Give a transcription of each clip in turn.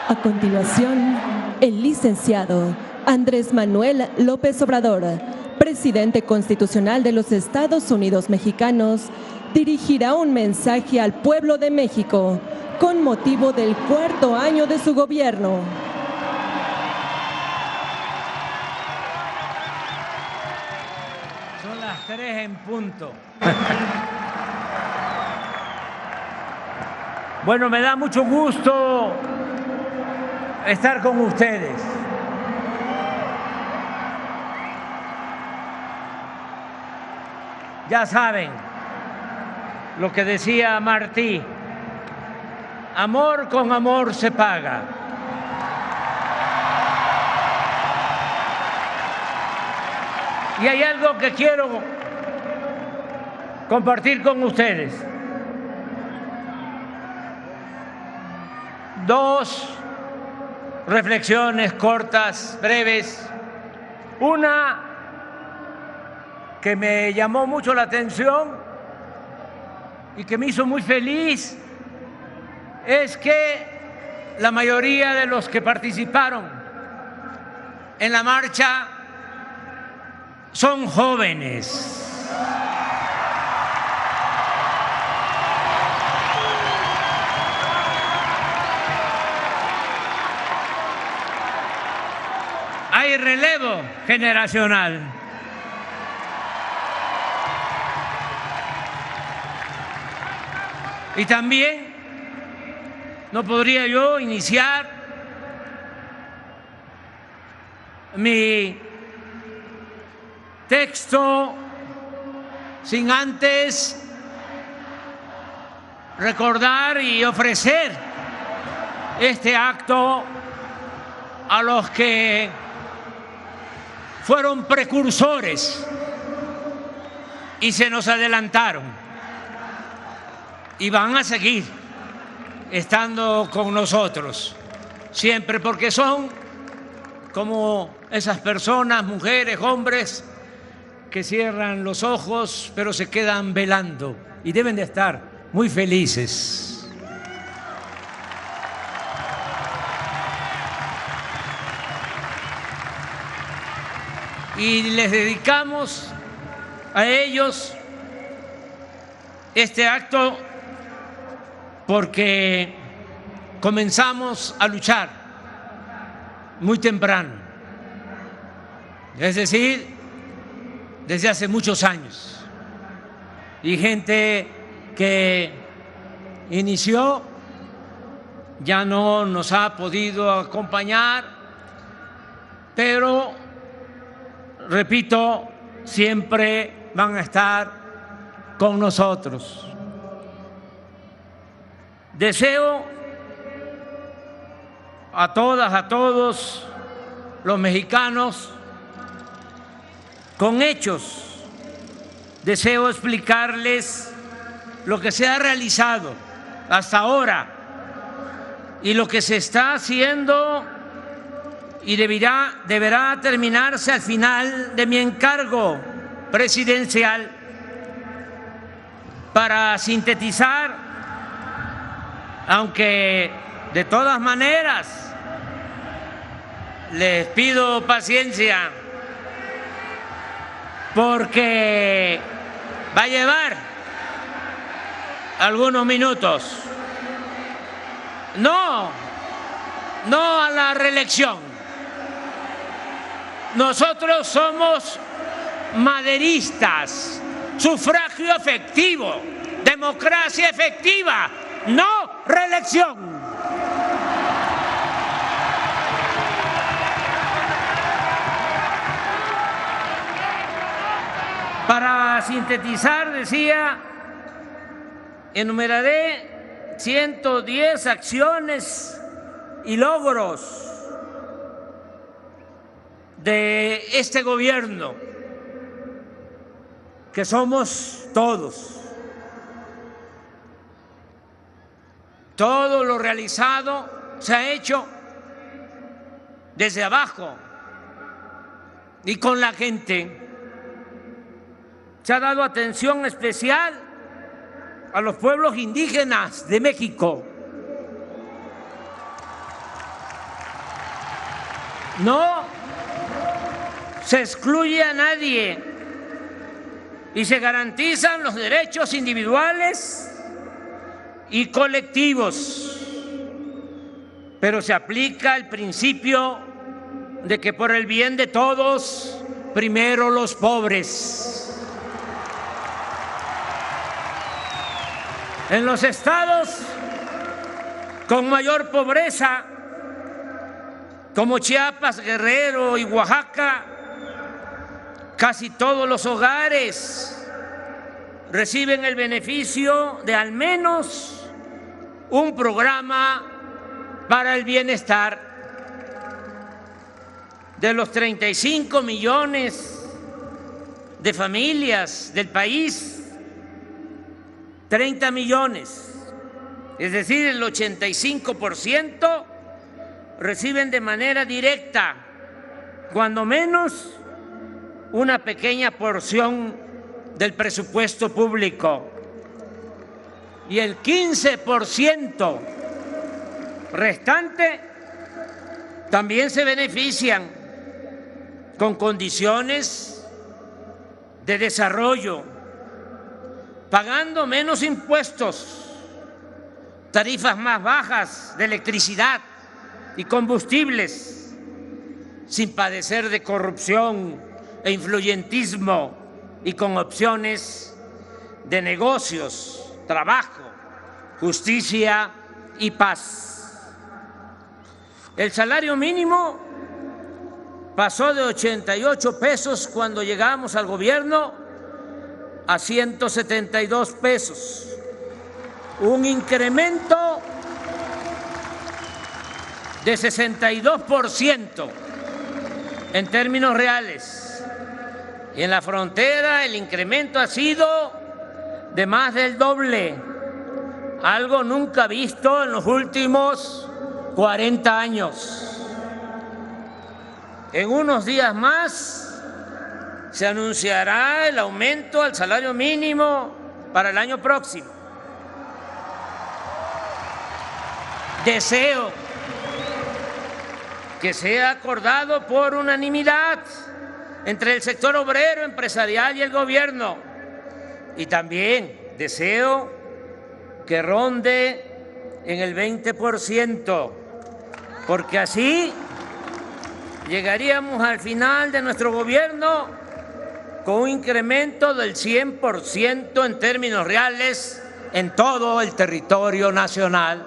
A continuación, el licenciado Andrés Manuel López Obrador, presidente constitucional de los Estados Unidos mexicanos, dirigirá un mensaje al pueblo de México con motivo del 4º año de su gobierno. Son las 3 en punto. Bueno, me da mucho gusto estar con ustedes. Ya saben lo que decía Martí, amor con amor se paga. Y hay algo que quiero compartir con ustedes. 2 reflexiones cortas, breves. Una que me llamó mucho la atención y que me hizo muy feliz es que la mayoría de los que participaron en la marcha son jóvenes. Hay relevo generacional. Y también no podría yo iniciar mi texto sin antes recordar y ofrecer este acto a los que fueron precursores y se nos adelantaron y van a seguir estando con nosotros siempre, porque son como esas personas, mujeres, hombres, que cierran los ojos pero se quedan velando y deben de estar muy felices. Y les dedicamos a ellos este acto porque comenzamos a luchar muy temprano, es decir, desde hace muchos años. Y gente que inició ya no nos ha podido acompañar, pero repito, siempre van a estar con nosotros. Deseo a todas, a todos los mexicanos, con hechos, deseo explicarles lo que se ha realizado hasta ahora y lo que se está haciendo y deberá terminarse al final de mi encargo presidencial. Para sintetizar, aunque de todas maneras les pido paciencia porque va a llevar algunos minutos. No a la reelección. Nosotros somos maderistas, sufragio efectivo, democracia efectiva, no reelección. Para sintetizar, decía, enumeraré 110 acciones y logros de este gobierno, que somos todos. Todo lo realizado se ha hecho desde abajo y con la gente. Se ha dado atención especial a los pueblos indígenas de México. No se excluye a nadie y se garantizan los derechos individuales y colectivos, pero se aplica el principio de que por el bien de todos, primero los pobres. En los estados con mayor pobreza, como Chiapas, Guerrero y Oaxaca, casi todos los hogares reciben el beneficio de al menos un programa para el bienestar. De los 35 millones de familias del país, 30 millones, es decir, el 85%, reciben de manera directa, cuando menos, una pequeña porción del presupuesto público. Y el 15% restante también se benefician con condiciones de desarrollo, pagando menos impuestos, tarifas más bajas de electricidad y combustibles, sin padecer de corrupción e influyentismo y con opciones de negocios, trabajo, justicia y paz. El salario mínimo pasó de 88 pesos cuando llegamos al gobierno a 172 pesos, un incremento de 62% en términos reales. Y en la frontera el incremento ha sido de más del doble, algo nunca visto en los últimos 40 años. En unos días más se anunciará el aumento al salario mínimo para el año próximo. Deseo que sea acordado por unanimidad entre el sector obrero, empresarial y el gobierno. Y también deseo que ronde en el 20%, porque así llegaríamos al final de nuestro gobierno con un incremento del 100% en términos reales en todo el territorio nacional.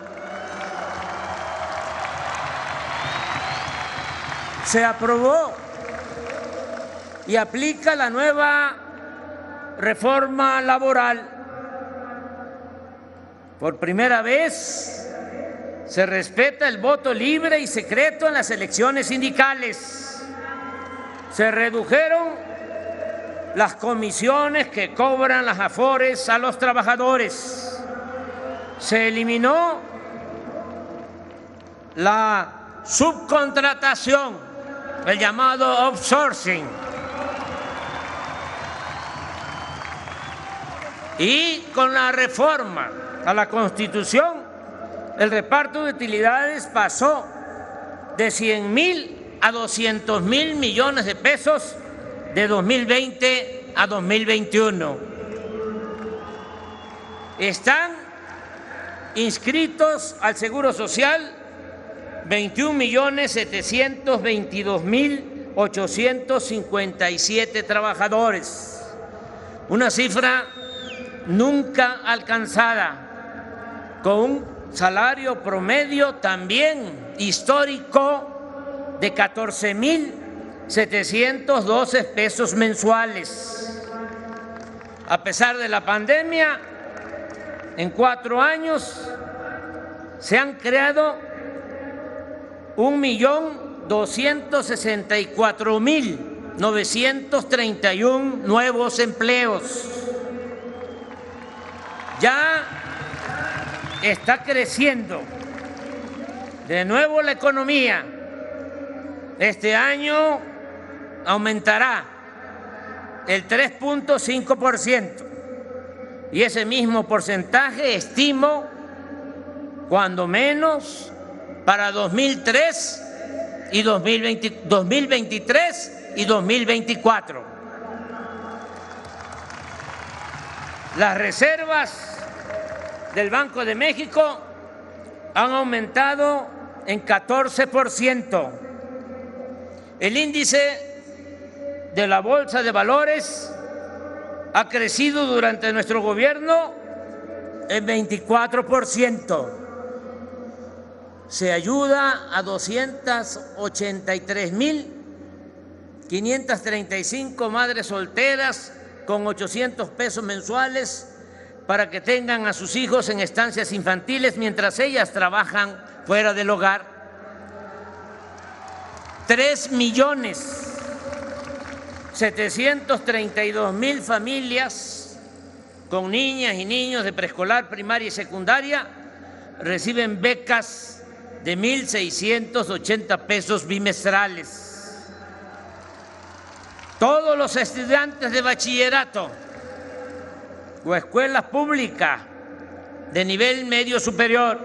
Se aprobó y aplica la nueva reforma laboral. Por primera vez se respeta el voto libre y secreto en las elecciones sindicales. Se redujeron las comisiones que cobran las afores a los trabajadores. Se eliminó la subcontratación, el llamado outsourcing. Y con la reforma a la Constitución, el reparto de utilidades pasó de 100.000 a 200.000 millones de pesos de 2020 a 2021. Están inscritos al Seguro Social 21.722.857 trabajadores, una cifra nunca alcanzada, con un salario promedio también histórico de 14.712 pesos mensuales. A pesar de la pandemia, en 4 años se han creado 1.264.931 nuevos empleos. Ya está creciendo de nuevo la economía. Este año aumentará el 3.5%, y ese mismo porcentaje estimo, cuando menos para 2003, y 2023 y 2024. Las reservas del Banco de México han aumentado en 14%. El índice de la Bolsa de Valores ha crecido durante nuestro gobierno en 24%. Se ayuda a 283,535 madres solteras con 800 pesos mensuales para que tengan a sus hijos en estancias infantiles mientras ellas trabajan fuera del hogar. 3,732,000 familias con niñas y niños de preescolar, primaria y secundaria reciben becas de 1,680 pesos bimestrales. Todos los estudiantes de bachillerato o escuela pública de nivel medio superior,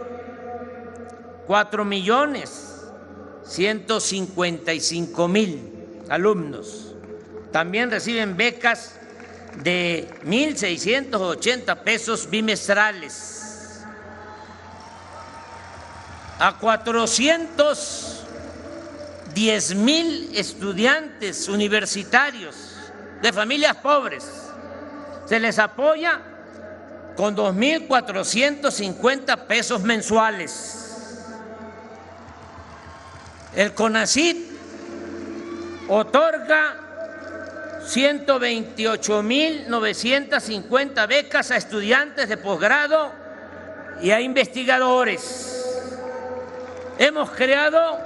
4,155,000 alumnos, también reciben becas de 1,680 pesos bimestrales. A 410,000 estudiantes universitarios de familias pobres se les apoya con 2,450 pesos mensuales. El CONACYT otorga 128,950 becas a estudiantes de posgrado y a investigadores. Hemos creado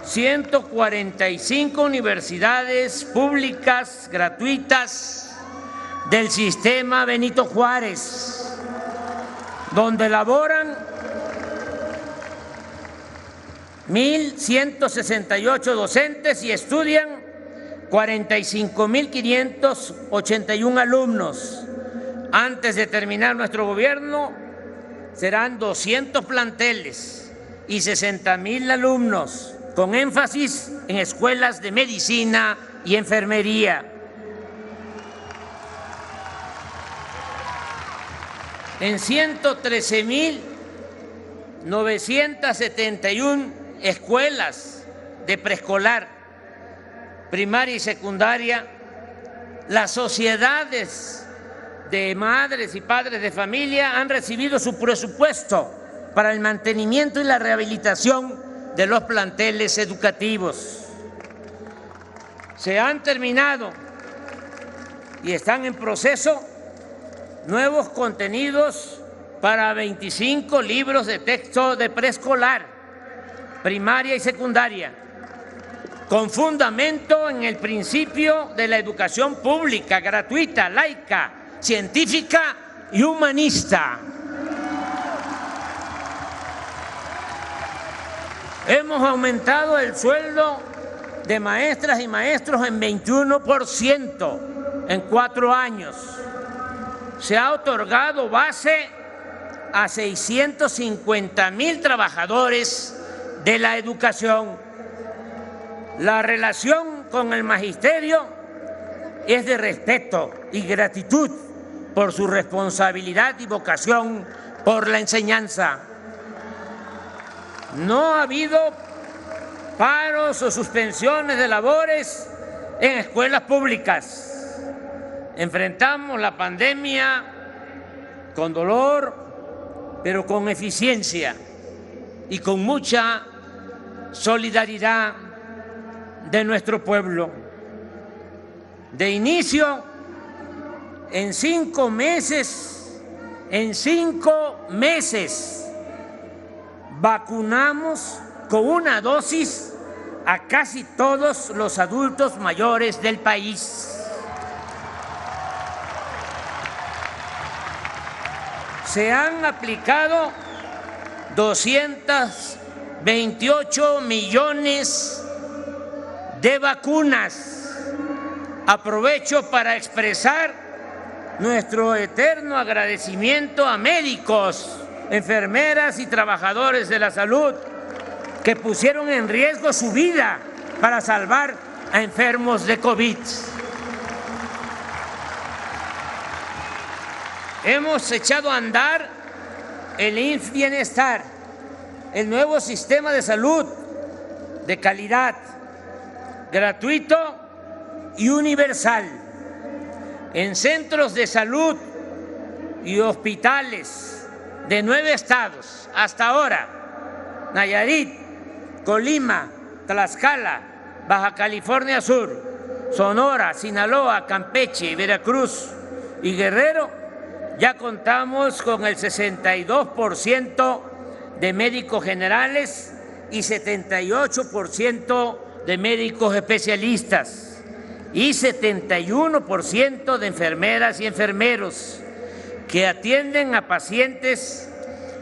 145 universidades públicas gratuitas del sistema Benito Juárez, donde laboran 1,168 docentes y estudian 45,581 alumnos. Antes de terminar nuestro gobierno, serán 200 planteles y 60,000 alumnos, con énfasis en escuelas de medicina y enfermería. En 113,971 escuelas de preescolar, primaria y secundaria, las sociedades de madres y padres de familia han recibido su presupuesto para el mantenimiento y la rehabilitación de los planteles educativos. Se han terminado y están en proceso nuevos contenidos para 25 libros de texto de preescolar, primaria y secundaria, con fundamento en el principio de la educación pública, gratuita, laica, científica y humanista. Hemos aumentado el sueldo de maestras y maestros en 21% en 4 años. Se ha otorgado base a 650,000 trabajadores de la educación. La relación con el magisterio es de respeto y gratitud por su responsabilidad y vocación por la enseñanza. No ha habido paros o suspensiones de labores en escuelas públicas. Enfrentamos la pandemia con dolor, pero con eficiencia y con mucha solidaridad de nuestro pueblo. De inicio, en 5 meses, vacunamos con una dosis a casi todos los adultos mayores del país. Se han aplicado 228 millones de vacunas. Aprovecho para expresar nuestro eterno agradecimiento a médicos, enfermeras y trabajadores de la salud que pusieron en riesgo su vida para salvar a enfermos de COVID. Hemos echado a andar el IMSS Bienestar, el nuevo sistema de salud de calidad, gratuito y universal, en centros de salud y hospitales de 9 estados hasta ahora: Nayarit, Colima, Tlaxcala, Baja California Sur, Sonora, Sinaloa, Campeche, Veracruz y Guerrero. Ya contamos con el 62% de médicos generales y 78% de médicos especialistas y 71% de enfermeras y enfermeros que atienden a pacientes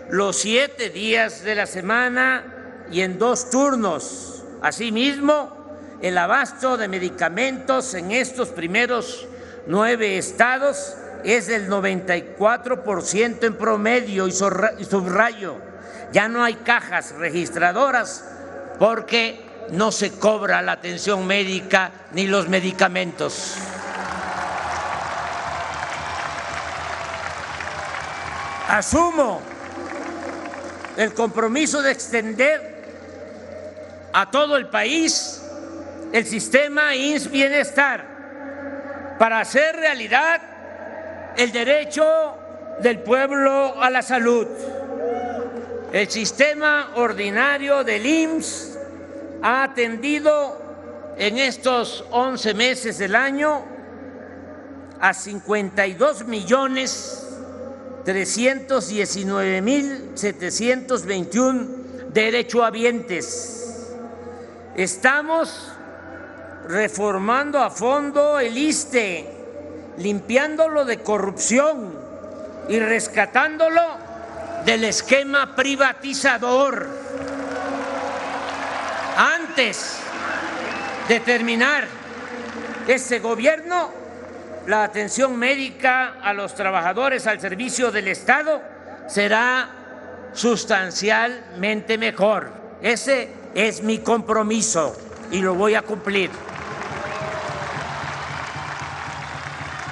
los 7 días de la semana y en 2 turnos. Asimismo, el abasto de medicamentos en estos primeros 9 estados es del 94% en promedio, y subrayo, ya no hay cajas registradoras porque no se cobra la atención médica ni los medicamentos. Asumo el compromiso de extender a todo el país el sistema IMSS Bienestar para hacer realidad el derecho del pueblo a la salud. El sistema ordinario del IMSS ha atendido en estos 11 meses del año a 52.319.721 derechohabientes. Estamos reformando a fondo el ISSSTE, limpiándolo de corrupción y rescatándolo del esquema privatizador. Antes de terminar este gobierno, la atención médica a los trabajadores al servicio del Estado será sustancialmente mejor. Ese es mi compromiso y lo voy a cumplir.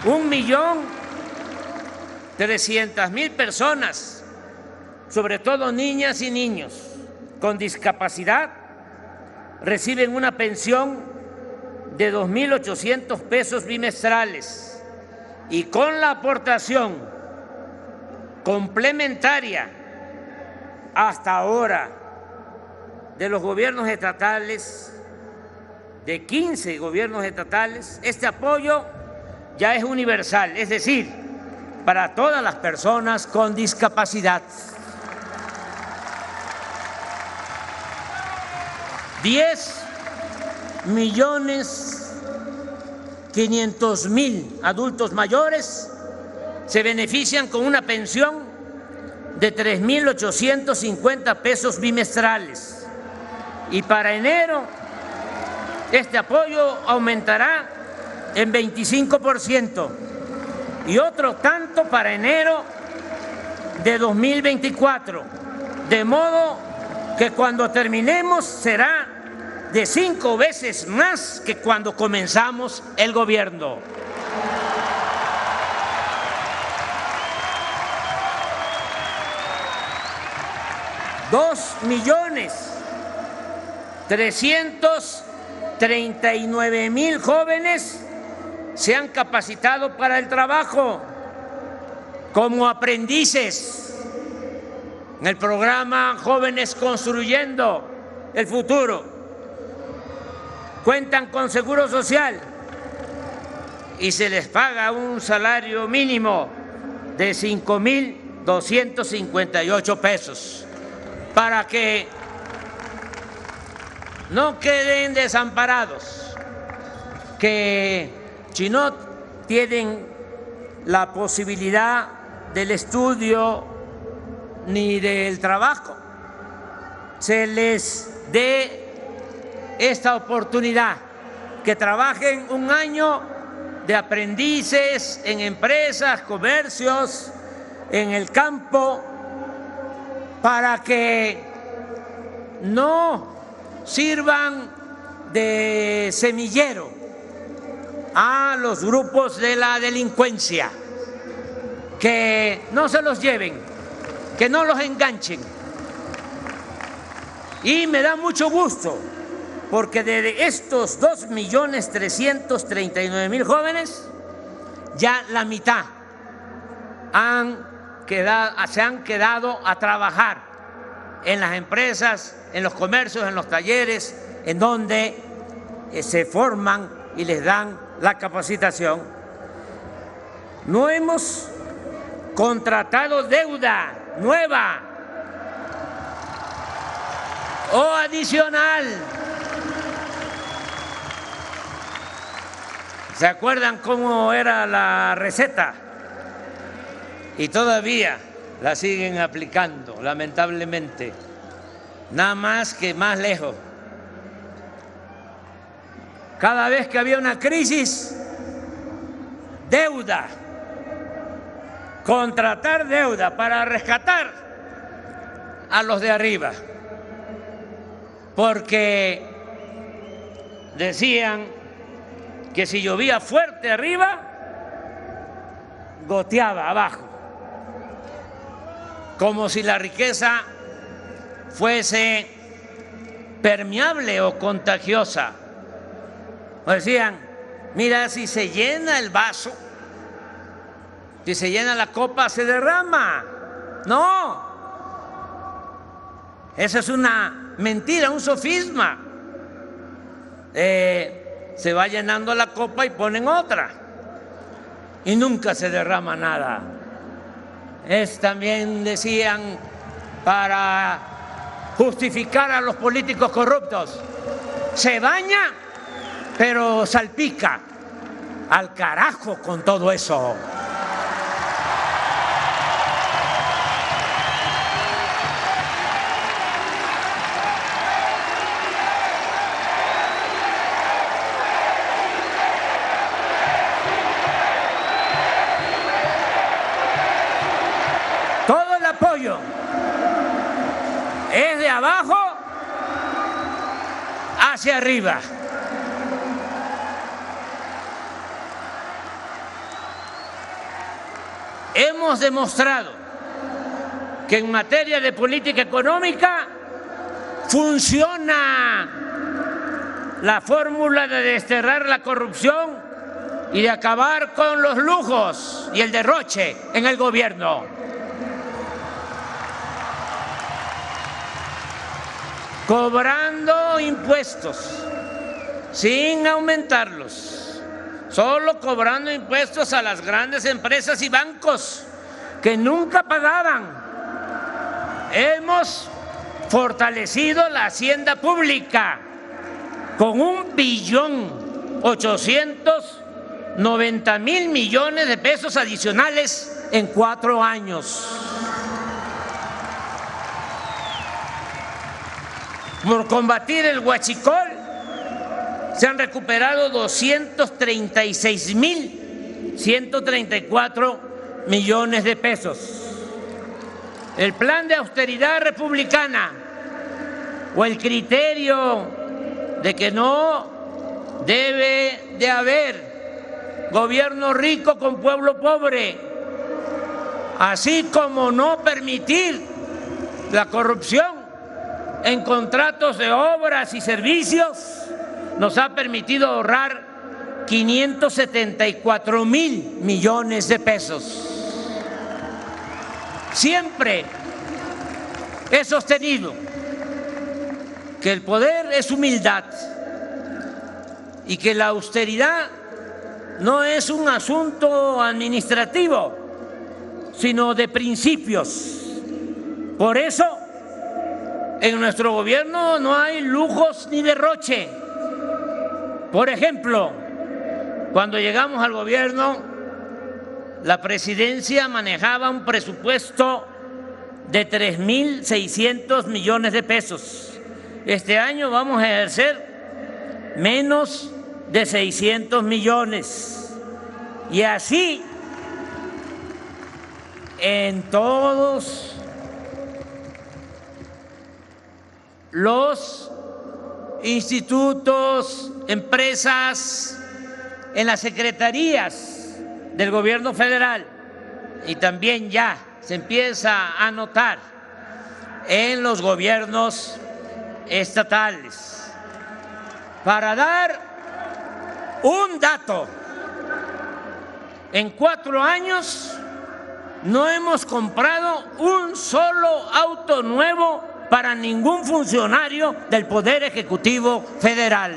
1.300.000 personas, sobre todo niñas y niños con discapacidad, reciben una pensión de 2.800 pesos bimestrales, y con la aportación complementaria hasta ahora de los gobiernos estatales, de 15 gobiernos estatales, este apoyo ya es universal, es decir, para todas las personas con discapacidad. 10.500.000 adultos mayores se benefician con una pensión de 3.850 pesos bimestrales, y para enero este apoyo aumentará en 25% y otro tanto para enero de 2024, de modo que cuando terminemos será de 5 veces más que cuando comenzamos el gobierno. $2.339.000 jóvenes se han capacitado para el trabajo como aprendices en el programa Jóvenes Construyendo el Futuro. Cuentan con seguro social y se les paga un salario mínimo de 5.258 pesos para que no queden desamparados, que si no tienen la posibilidad del estudio ni del trabajo, se les dé esta oportunidad, que trabajen un año de aprendices en empresas, comercios, en el campo, para que no sirvan de semillero a los grupos de la delincuencia, que no se los lleven, que no los enganchen. Y me da mucho gusto porque de estos 2.339.000 jóvenes, ya la mitad se han quedado a trabajar en las empresas, en los comercios, en los talleres, en donde se forman y les dan la capacitación. No hemos contratado deuda nueva o adicional. ¿Se acuerdan cómo era la receta? Y todavía la siguen aplicando, lamentablemente, nada más que más lejos. Cada vez que había una crisis, deuda, contratar deuda para rescatar a los de arriba, porque decían que si llovía fuerte arriba, goteaba abajo, como si la riqueza fuese permeable o contagiosa. O decían, mira, si se llena el vaso, si se llena la copa, se derrama. No, esa es una mentira, un sofisma. Se va llenando la copa y ponen otra y nunca se derrama nada. También decían, para justificar a los políticos corruptos, se baña pero salpica. Al carajo con todo eso. Todo el apoyo es de abajo hacia arriba. Hemos demostrado que en materia de política económica funciona la fórmula de desterrar la corrupción y de acabar con los lujos y el derroche en el gobierno. Cobrando impuestos sin aumentarlos. Solo cobrando impuestos a las grandes empresas y bancos que nunca pagaban. Hemos fortalecido la hacienda pública con 1.890.000 millones de pesos adicionales en 4 años. Por combatir el huachicol, se han recuperado 236.134 millones de pesos. El plan de austeridad republicana o el criterio de que no debe de haber gobierno rico con pueblo pobre, así como no permitir la corrupción en contratos de obras y servicios, nos ha permitido ahorrar 574.000 millones de pesos. Siempre he sostenido que el poder es humildad y que la austeridad no es un asunto administrativo, sino de principios. Por eso, en nuestro gobierno no hay lujos ni derroche. Por ejemplo, cuando llegamos al gobierno, la presidencia manejaba un presupuesto de 3.600 millones de pesos. Este año vamos a ejercer menos de 600 millones. Y así en todos los institutos, empresas, en las secretarías del gobierno federal, y también ya se empieza a notar en los gobiernos estatales. Para dar un dato, en 4 años no hemos comprado un solo auto nuevo para ningún funcionario del Poder Ejecutivo Federal.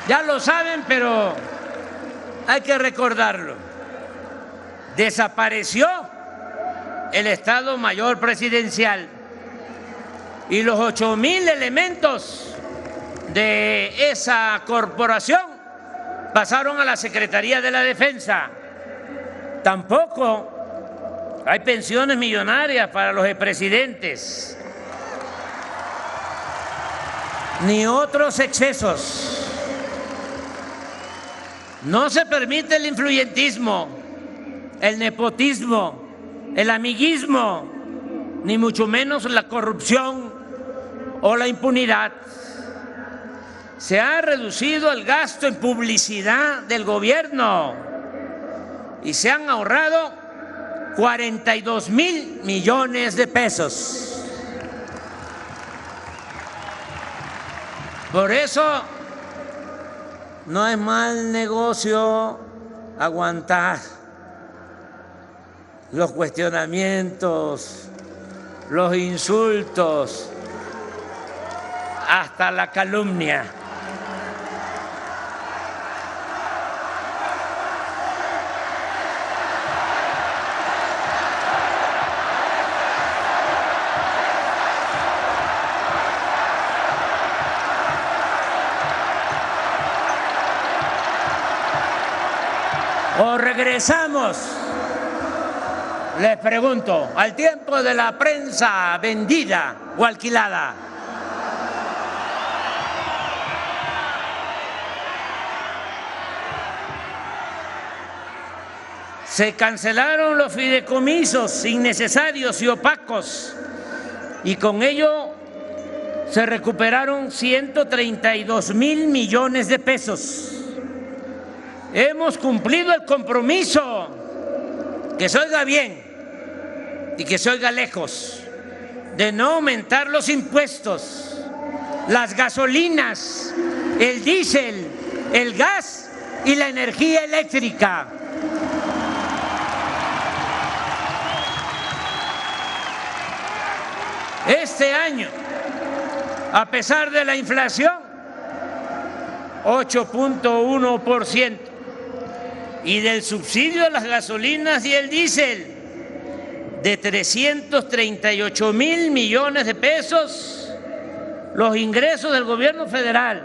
Ya lo saben, pero hay que recordarlo. Desapareció el Estado Mayor Presidencial y los 8,000 elementos de esa corporación pasaron a la Secretaría de la Defensa. Tampoco hay pensiones millonarias para los expresidentes, ni otros excesos. No se permite el influyentismo, el nepotismo, el amiguismo, ni mucho menos la corrupción o la impunidad. Se ha reducido el gasto en publicidad del gobierno y se han ahorrado 42,000 millones de pesos. Por eso no es mal negocio aguantar los cuestionamientos, los insultos, hasta la calumnia. ¿O regresamos, les pregunto, al tiempo de la prensa vendida o alquilada? Se cancelaron los fideicomisos innecesarios y opacos y con ello se recuperaron 132,000 millones de pesos. Hemos cumplido el compromiso, que se oiga bien y que se oiga lejos, de no aumentar los impuestos, las gasolinas, el diésel, el gas y la energía eléctrica. Este año, a pesar de la inflación, 8.1%, y del subsidio a las gasolinas y el diésel de 338,000 millones de pesos, los ingresos del gobierno federal,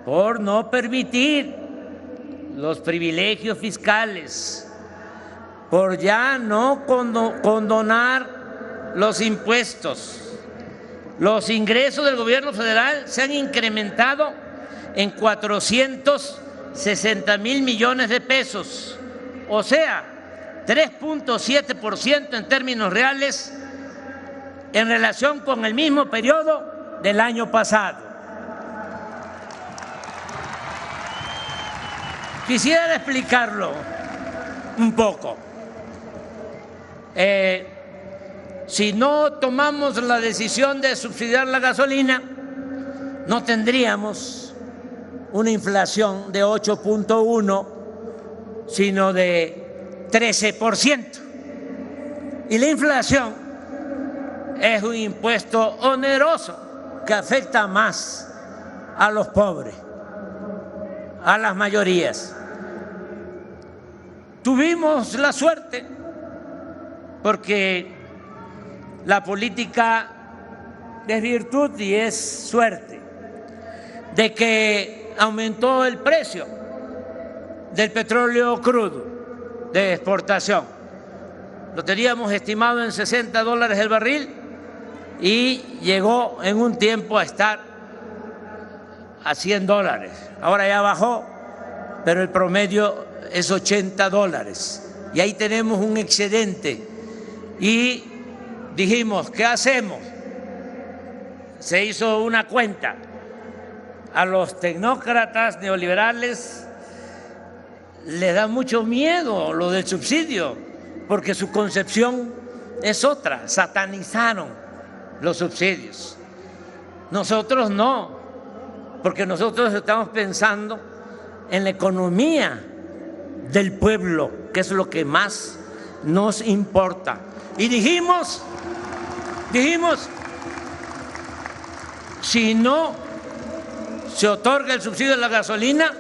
por no permitir los privilegios fiscales, por ya no condonar los impuestos, los ingresos del gobierno federal se han incrementado en 460,000 millones de pesos, o sea, 3.7% en términos reales en relación con el mismo periodo del año pasado. Quisiera explicarlo un poco. Si no tomamos la decisión de subsidiar la gasolina, no tendríamos una inflación de 8.1, sino de 13%. Y la inflación es un impuesto oneroso que afecta más a los pobres, a las mayorías. Tuvimos la suerte, porque la política es virtud y es suerte, de que aumentó el precio del petróleo crudo de exportación. Lo teníamos estimado en $60 el barril y llegó en un tiempo a estar a $100. Ahora ya bajó, pero el promedio es $80 y ahí tenemos un excedente. Y dijimos, ¿qué hacemos? Se hizo una cuenta. A los tecnócratas neoliberales les da mucho miedo lo del subsidio, porque su concepción es otra, satanizaron los subsidios. Nosotros no, porque nosotros estamos pensando en la economía del pueblo, que es lo que más nos importa. Y dijimos, si no se otorga el subsidio de la gasolina,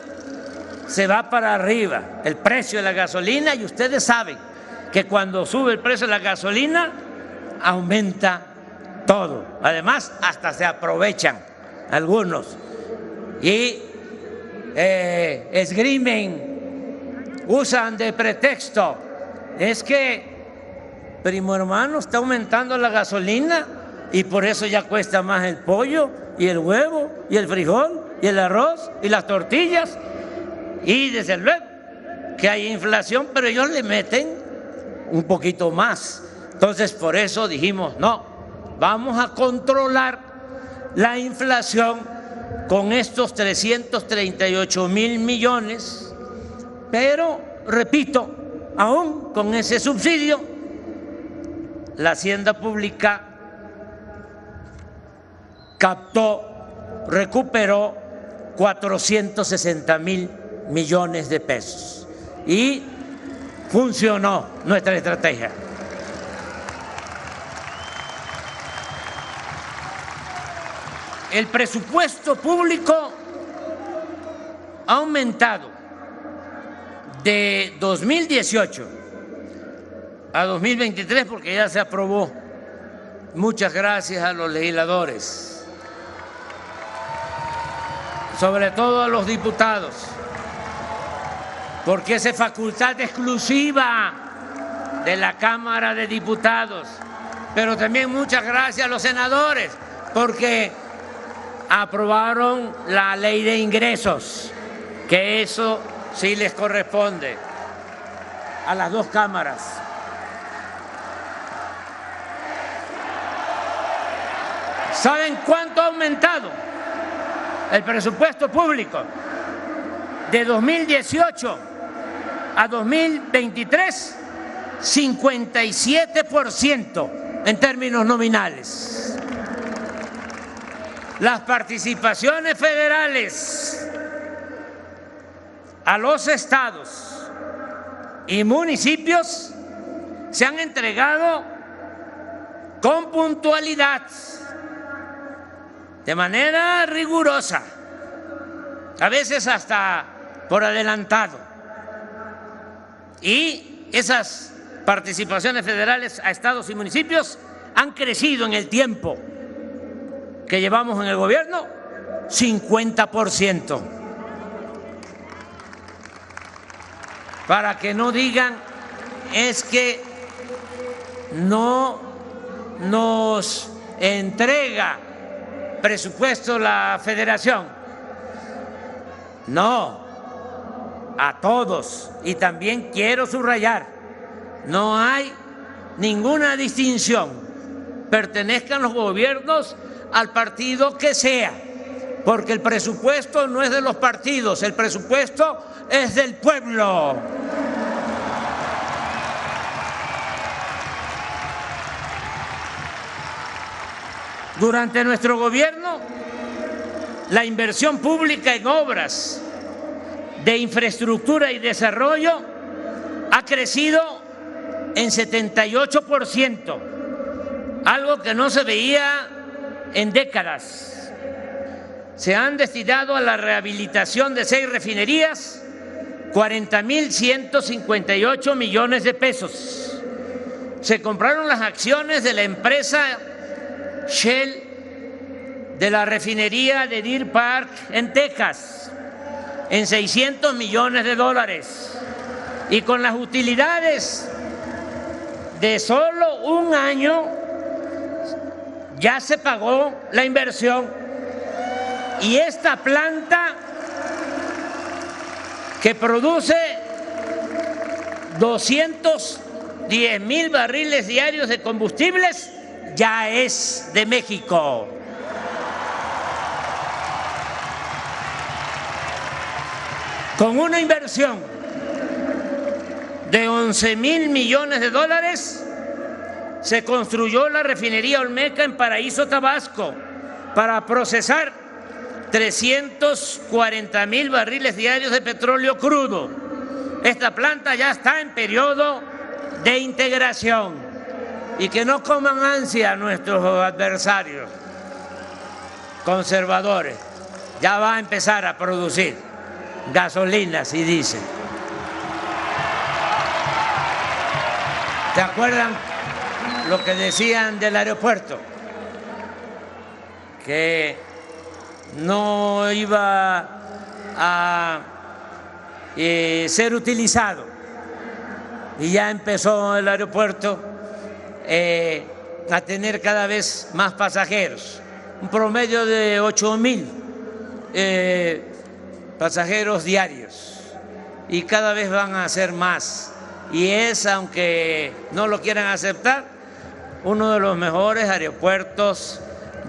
se va para arriba el precio de la gasolina, y ustedes saben que cuando sube el precio de la gasolina aumenta todo. Además, hasta se aprovechan algunos y esgrimen, usan de pretexto, es que primo hermano está aumentando la gasolina y por eso ya cuesta más el pollo y el huevo y el frijol y el arroz y las tortillas, y desde luego que hay inflación, pero ellos le meten un poquito más. Entonces por eso dijimos, no, vamos a controlar la inflación con estos 338,000 millones, pero repito, aún con ese subsidio, la Hacienda Pública recuperó 460,000 millones de pesos y funcionó nuestra estrategia. El presupuesto público ha aumentado de 2018 a 2023 porque ya se aprobó. Muchas gracias a los legisladores, sobre todo a los diputados, porque es facultad exclusiva de la Cámara de Diputados. Pero también muchas gracias a los senadores, porque aprobaron la ley de ingresos, que eso sí les corresponde a las dos cámaras. ¿Saben cuánto ha aumentado el presupuesto público de 2018 a 2023? 57% en términos nominales. Las participaciones federales a los estados y municipios se han entregado con puntualidad, de manera rigurosa, a veces hasta por adelantado. Y esas participaciones federales a estados y municipios han crecido en el tiempo que llevamos en el gobierno, 50%. Para que no digan, es que no nos entrega presupuesto la federación. No, a todos. Y también quiero subrayar, no hay ninguna distinción, pertenezcan los gobiernos al partido que sea, porque el presupuesto no es de los partidos, el presupuesto es del pueblo. Durante nuestro gobierno, la inversión pública en obras de infraestructura y desarrollo ha crecido en 78%, algo que no se veía en décadas. Se han destinado a la rehabilitación de 6 refinerías 40,158 millones de pesos. Se compraron las acciones de la empresa Shell de la refinería de Deer Park en Texas en $600 millones, y con las utilidades de solo un año ya se pagó la inversión. Y esta planta, que produce 210,000 barriles diarios de combustibles ya es de México. Con una inversión de 11,000 millones de dólares, se construyó la refinería Olmeca en Paraíso, Tabasco, para procesar 340,000 barriles diarios de petróleo crudo. Esta planta ya está en periodo de integración. Y que no coman ansia nuestros adversarios conservadores. Ya va a empezar a producir gasolinas y diésel. ¿Se acuerdan lo que decían del aeropuerto? Que no iba a ser utilizado. Y ya empezó el aeropuerto a tener cada vez más pasajeros, un promedio de 8,000 pasajeros diarios, y cada vez van a ser más. Y es, aunque no lo quieran aceptar, uno de los mejores aeropuertos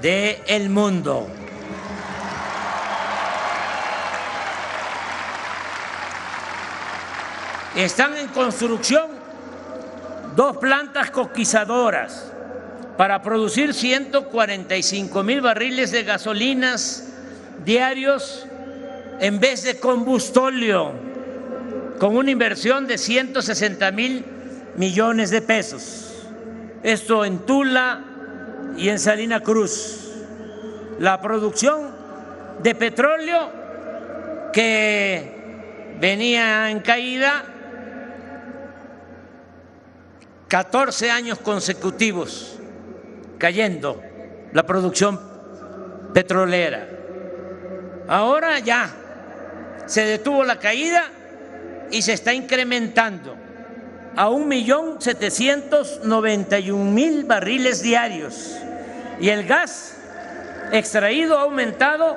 del mundo. Están en construcción 2 plantas coquizadoras para producir 145,000 barriles de gasolinas diarios en vez de combustóleo, con una inversión de 160,000 millones de pesos. Esto en Tula y en Salina Cruz. La producción de petróleo, que venía en caída 14 años consecutivos, cayendo la producción petrolera. Ahora ya se detuvo la caída y se está incrementando a 1,791,000 barriles diarios, y el gas extraído ha aumentado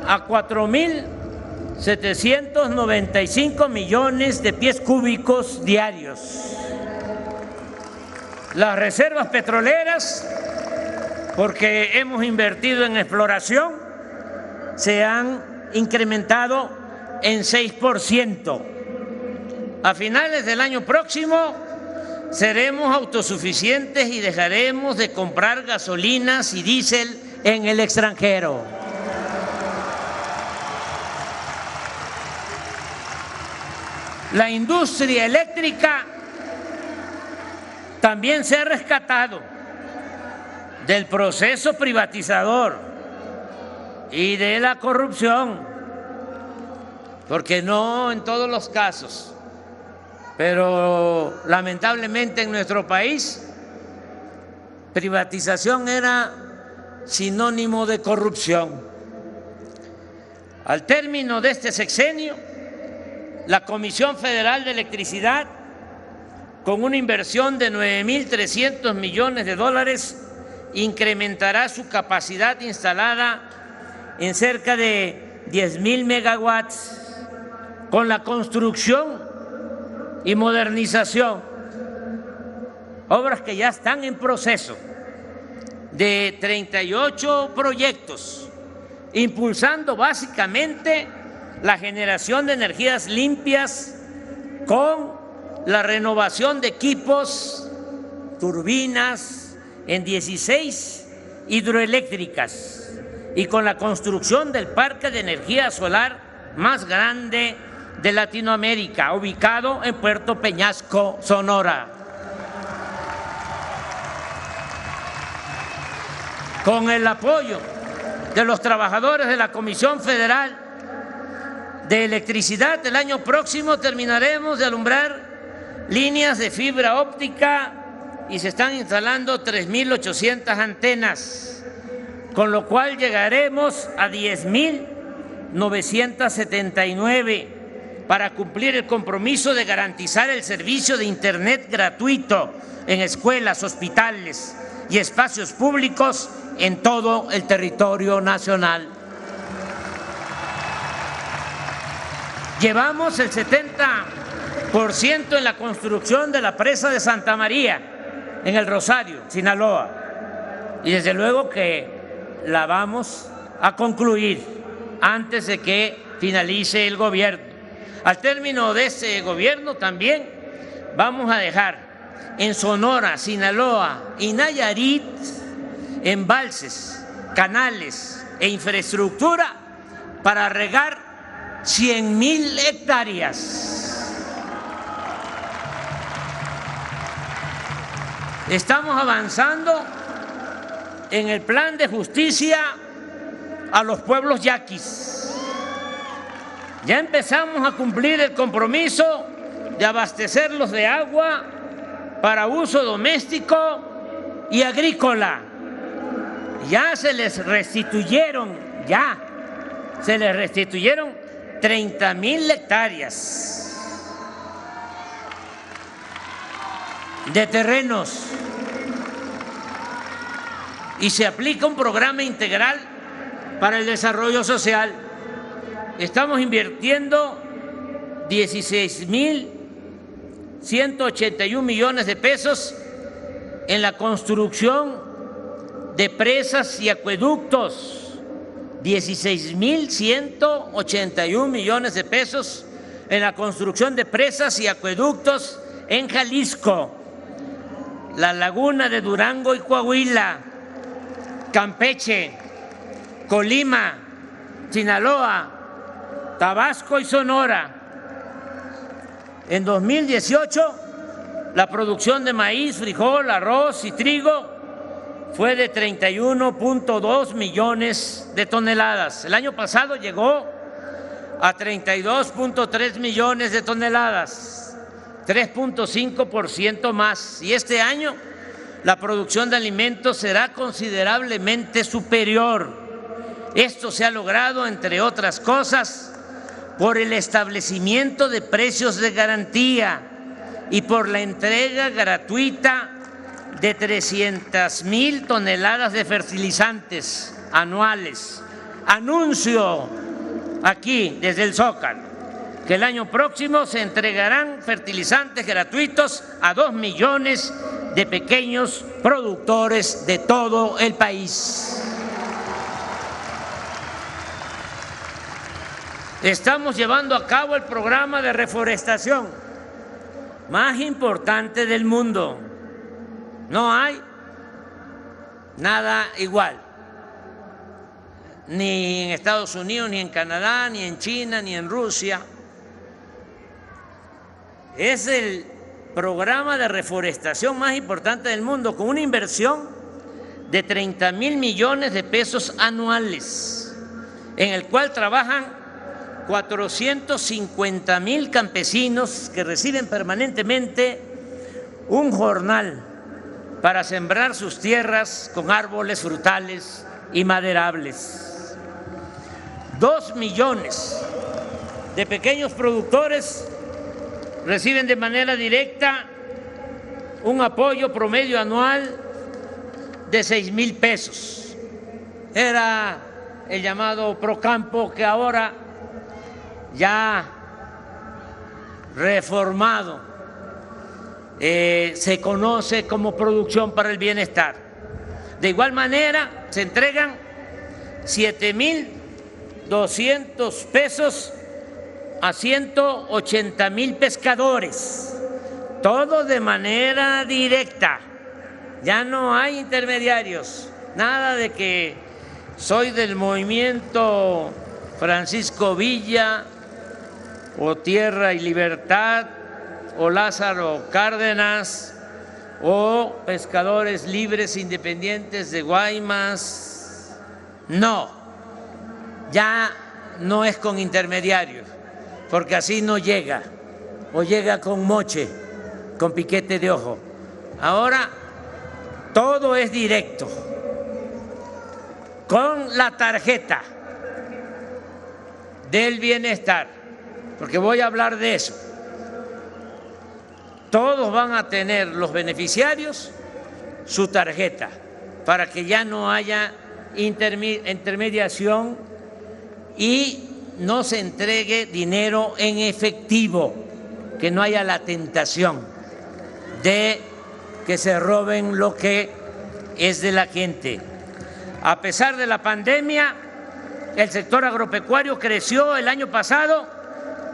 a 4,795 millones de pies cúbicos diarios. Las reservas petroleras, porque hemos invertido en exploración, se han incrementado en 6%. A finales del año próximo seremos autosuficientes y dejaremos de comprar gasolinas y diésel en el extranjero. La industria eléctrica también se ha rescatado del proceso privatizador y de la corrupción, porque no en todos los casos, pero lamentablemente en nuestro país privatización era sinónimo de corrupción. Al término de este sexenio, la Comisión Federal de Electricidad, con una inversión de 9,300 millones de dólares, incrementará su capacidad instalada en cerca de 10,000 megawatts, con la construcción y modernización, obras que ya están en proceso, de 38 proyectos, impulsando básicamente la generación de energías limpias con la renovación de equipos, turbinas en 16 hidroeléctricas, y con la construcción del parque de energía solar más grande de Latinoamérica, ubicado en Puerto Peñasco, Sonora. Con el apoyo de los trabajadores de la Comisión Federal de Electricidad, el año próximo terminaremos de alumbrar líneas de fibra óptica y se están instalando 3,800 antenas, con lo cual llegaremos a 10,979 para cumplir el compromiso de garantizar el servicio de Internet gratuito en escuelas, hospitales y espacios públicos en todo el territorio nacional. Llevamos el 70% en la construcción de la presa de Santa María, en el Rosario, Sinaloa. Y desde luego que la vamos a concluir antes de que finalice el gobierno. Al término de este gobierno también vamos a dejar en Sonora, Sinaloa y Nayarit embalses, canales e infraestructura para regar 100,000 hectáreas. Estamos avanzando en el plan de justicia a los pueblos yaquis. Ya empezamos a cumplir el compromiso de abastecerlos de agua para uso doméstico y agrícola. Ya se les restituyeron 30,000 hectáreas de terrenos y se aplica un programa integral para el desarrollo social. Estamos invirtiendo 16,181 millones de pesos en la construcción de presas y acueductos, 16,181 millones de pesos en la construcción de presas y acueductos en Jalisco, la laguna de Durango y Coahuila, Campeche, Colima, Sinaloa, Tabasco y Sonora. En 2018, la producción de maíz, frijol, arroz y trigo fue de 31.2 millones de toneladas. El año pasado llegó a 32.3 millones de toneladas, 3.5% más. Y este año la producción de alimentos será considerablemente superior. Esto se ha logrado, entre otras cosas, por el establecimiento de precios de garantía y por la entrega gratuita de 300,000 toneladas de fertilizantes anuales. Anuncio aquí desde el Zócalo que el año próximo se entregarán fertilizantes gratuitos a 2 millones de pequeños productores de todo el país. Estamos llevando a cabo el programa de reforestación más importante del mundo. No hay nada igual, ni en Estados Unidos, ni en Canadá, ni en China, ni en Rusia. Es el programa de reforestación más importante del mundo, con una inversión de 30,000 millones de pesos anuales, en el cual trabajan 450,000 campesinos que reciben permanentemente un jornal para sembrar sus tierras con árboles frutales y maderables. 2 millones de pequeños productores reciben de manera directa un apoyo promedio anual de 6,000 pesos. Era el llamado Procampo, que ahora ya reformado se conoce como Producción para el Bienestar. De igual manera, se entregan 7,200 pesos a 180,000 pescadores, todo de manera directa. Ya no hay intermediarios, nada de que soy del movimiento Francisco Villa o Tierra y Libertad o Lázaro Cárdenas o pescadores libres independientes de Guaymas. No, ya no es con intermediarios, porque así no llega, o llega con moche, con piquete de ojo. Ahora todo es directo, con la tarjeta del bienestar, porque voy a hablar de eso. Todos van a tener, los beneficiarios, su tarjeta, para que ya no haya intermediación y no se entregue dinero en efectivo. que no haya la tentación de que se roben lo que es de la gente. A pesar de la pandemia, el sector agropecuario creció el año pasado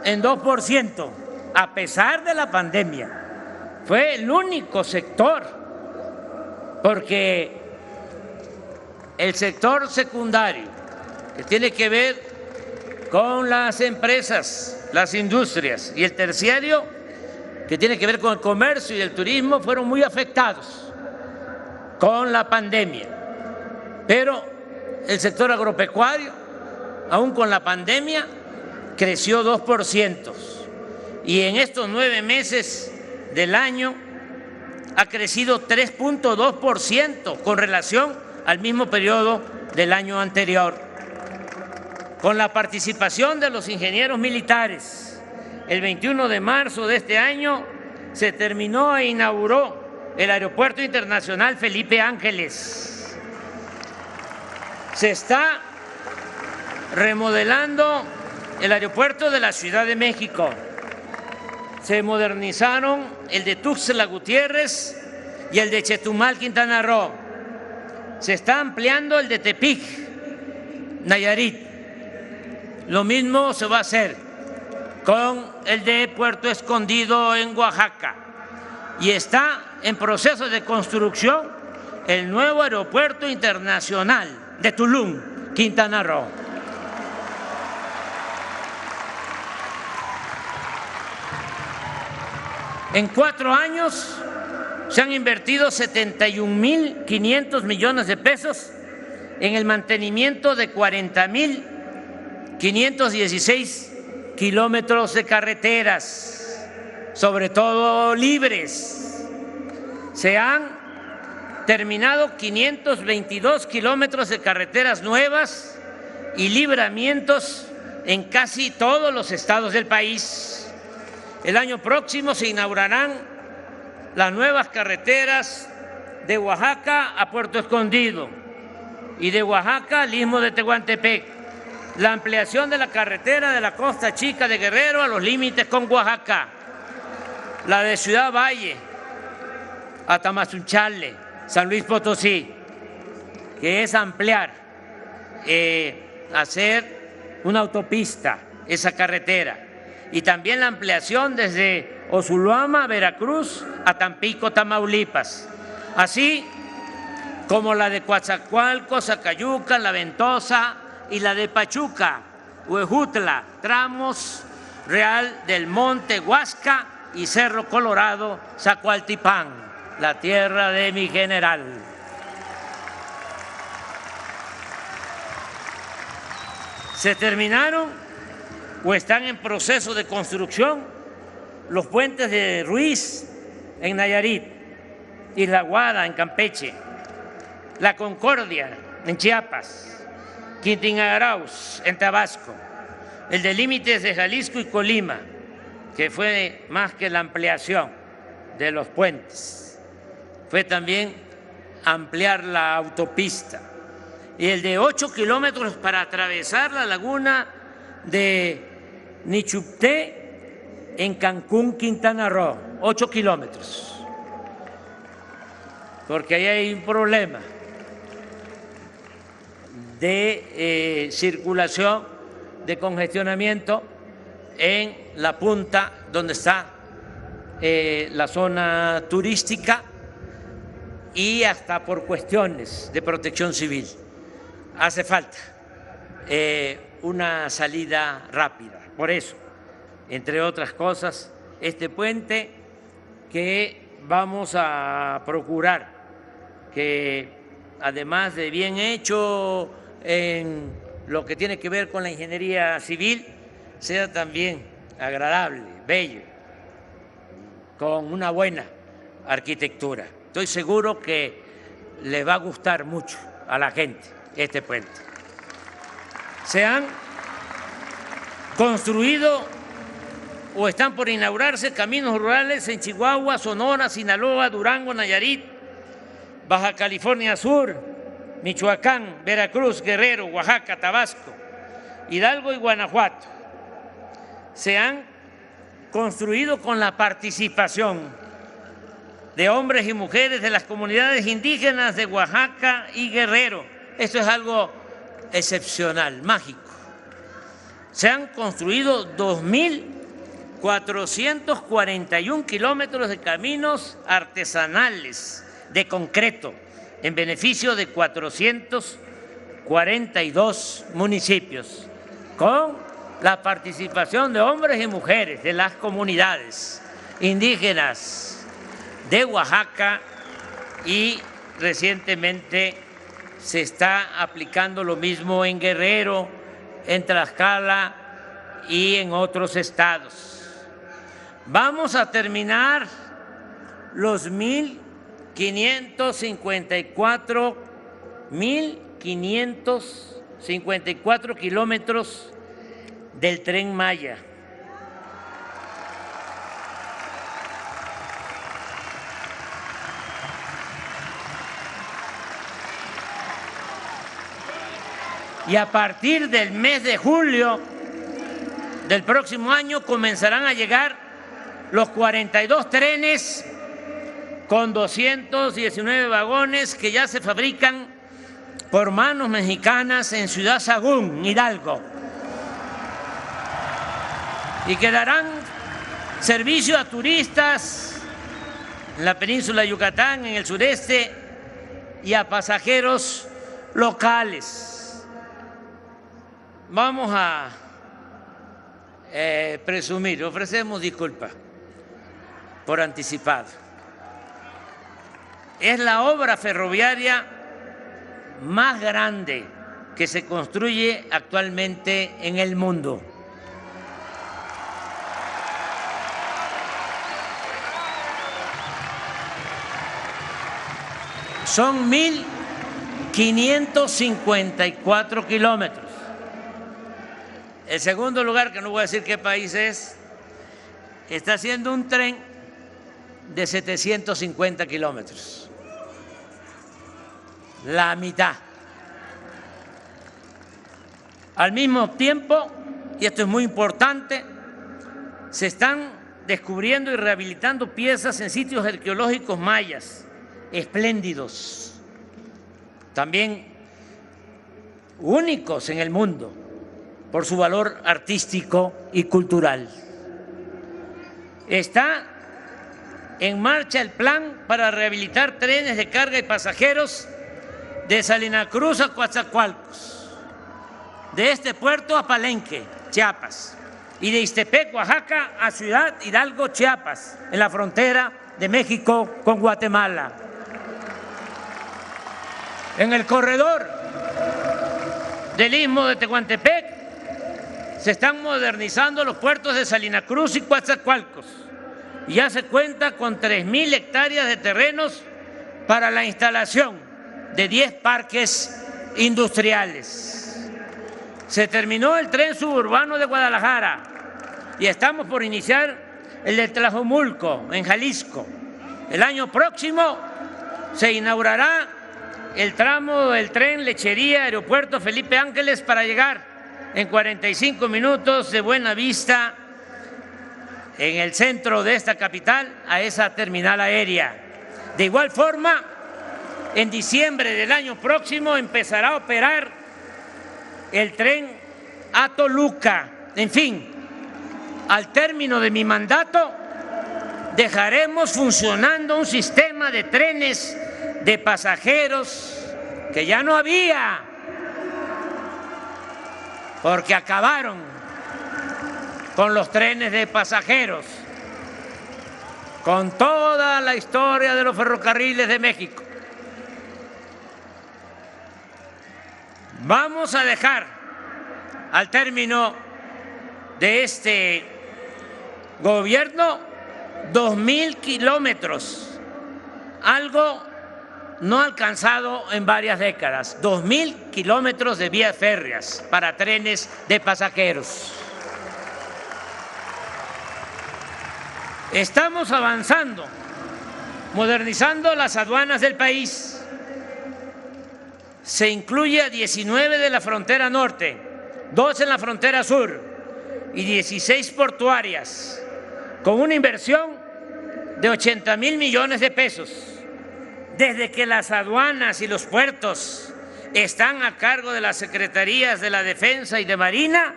en 2%, a pesar de la pandemia. Fue el único sector, porque el sector secundario, que tiene que ver con las empresas, las industrias, y el terciario, que tiene que ver con el comercio y el turismo, fueron muy afectados con la pandemia. Pero el sector agropecuario, aún con la pandemia, creció 2%. Y en estos 9 meses del año ha crecido 3.2% con relación al mismo periodo del año anterior. Con la participación de los ingenieros militares, el 21 de marzo de este año se terminó e inauguró el Aeropuerto Internacional Felipe Ángeles. Se está remodelando el aeropuerto de la Ciudad de México. Se modernizaron el de Tuxtla Gutiérrez y el de Chetumal, Quintana Roo. Se está ampliando el de Tepic, Nayarit. Lo mismo se va a hacer con el de Puerto Escondido en Oaxaca. Y está en proceso de construcción el nuevo aeropuerto internacional de Tulum, Quintana Roo. En 4 años se han invertido 71.500 millones de pesos en el mantenimiento de 40.516 kilómetros de carreteras, sobre todo libres. Se han terminado 522 kilómetros de carreteras nuevas y libramientos en casi todos los estados del país. El año próximo se inaugurarán las nuevas carreteras de Oaxaca a Puerto Escondido y de Oaxaca al Istmo de Tehuantepec, la ampliación de la carretera de la Costa Chica de Guerrero a los límites con Oaxaca, la de Ciudad Valle a Tamazunchale, San Luis Potosí, que es ampliar, hacer una autopista, esa carretera, y también la ampliación desde Osulama, Veracruz, a Tampico, Tamaulipas, así como la de Coatzacoalcos, Zacayuca, La Ventosa y la de Pachuca, Huejutla, tramos Real del Monte, Huasca y Cerro Colorado, Zacualtipán, la tierra de mi general. Se terminaron o están en proceso de construcción los puentes de Ruiz en Nayarit, Isla Guada en Campeche, La Concordia en Chiapas, Quintín Arauz en Tabasco, el de límites de Jalisco y Colima, que fue más que la ampliación de los puentes, fue también ampliar la autopista, y el de 8 kilómetros para atravesar la laguna de Nichupté en Cancún, Quintana Roo, 8 kilómetros, porque ahí hay un problema de circulación, de congestionamiento en la punta donde está la zona turística y hasta por cuestiones de protección civil. Hace falta una salida rápida. Por eso, entre otras cosas, este puente que vamos a procurar que, además de bien hecho en lo que tiene que ver con la ingeniería civil, sea también agradable, bello, con una buena arquitectura. Estoy seguro que les va a gustar mucho a la gente este puente. Se han construido o están por inaugurarse caminos rurales en Chihuahua, Sonora, Sinaloa, Durango, Nayarit, Baja California Sur, Michoacán, Veracruz, Guerrero, Oaxaca, Tabasco, Hidalgo y Guanajuato. Se han construido con la participación de hombres y mujeres de las comunidades indígenas de Oaxaca y Guerrero. Esto es algo excepcional, mágico. Se han construido 2.441 kilómetros de caminos artesanales de concreto en beneficio de 442 municipios, con la participación de hombres y mujeres de las comunidades indígenas de Oaxaca, y recientemente se está aplicando lo mismo en Guerrero, en Tlaxcala y en otros estados. Vamos a terminar los 1.554 kilómetros del Tren Maya. Y a partir del mes de julio del próximo año comenzarán a llegar los 42 trenes con 219 vagones que ya se fabrican por manos mexicanas en Ciudad Sagún, Hidalgo, y que darán servicio a turistas en la península de Yucatán, en el sureste, y a pasajeros locales. Vamos a presumir, ofrecemos disculpas por anticipado. Es la obra ferroviaria más grande que se construye actualmente en el mundo. Son 1.554 kilómetros. El segundo lugar, que no voy a decir qué país es, está haciendo un tren de 750 kilómetros. La mitad. Al mismo tiempo, y esto es muy importante, se están descubriendo y rehabilitando piezas en sitios arqueológicos mayas espléndidos, también únicos en el mundo por su valor artístico y cultural. Está en marcha el plan para rehabilitar trenes de carga y pasajeros de Salina Cruz a Coatzacoalcos, de este puerto a Palenque, Chiapas, y de Ixtepec, Oaxaca, a Ciudad Hidalgo, Chiapas, en la frontera de México con Guatemala. En el corredor del Istmo de Tehuantepec se están modernizando los puertos de Salina Cruz y Coatzacoalcos, y ya se cuenta con 3.000 hectáreas de terrenos para la instalación de 10 parques industriales. Se terminó el tren suburbano de Guadalajara y estamos por iniciar el de Tlajomulco, en Jalisco. El año próximo se inaugurará el tramo del tren Lechería Aeropuerto Felipe Ángeles para llegar en 45 minutos de Buenavista, en el centro de esta capital, a esa terminal aérea. De igual forma, en diciembre del año próximo empezará a operar el tren a Toluca. En fin, al término de mi mandato, dejaremos funcionando un sistema de trenes de pasajeros que ya no había, porque acabaron con los trenes de pasajeros, con toda la historia de los ferrocarriles de México. Vamos a dejar al término de este gobierno 2.000 kilómetros, algo no alcanzado en varias décadas, 2.000 kilómetros de vías férreas para trenes de pasajeros. Estamos avanzando, modernizando las aduanas del país. Se incluye a 19 de la frontera norte, 2 en la frontera sur y 16 portuarias, con una inversión de 80,000 millones de pesos. Desde que las aduanas y los puertos están a cargo de las Secretarías de la Defensa y de Marina,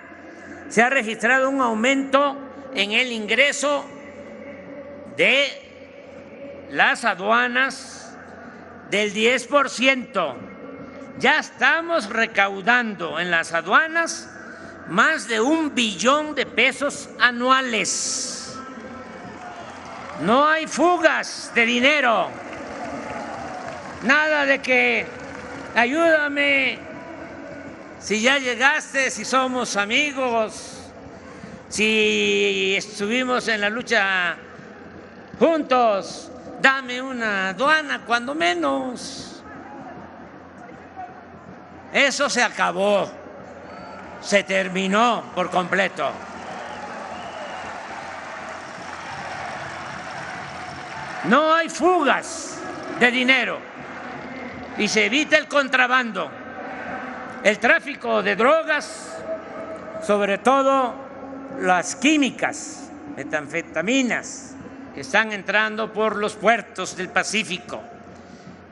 se ha registrado un aumento en el ingreso de las aduanas del 10%. Ya estamos recaudando en las aduanas más de 1 billón de pesos anuales. No hay fugas de dinero. Nada de que ayúdame si ya llegaste, si somos amigos, si estuvimos en la lucha juntos, dame una aduana cuando menos. Eso se acabó, se terminó por completo. No hay fugas de dinero y se evita el contrabando, el tráfico de drogas, sobre todo las químicas, metanfetaminas, que están entrando por los puertos del Pacífico.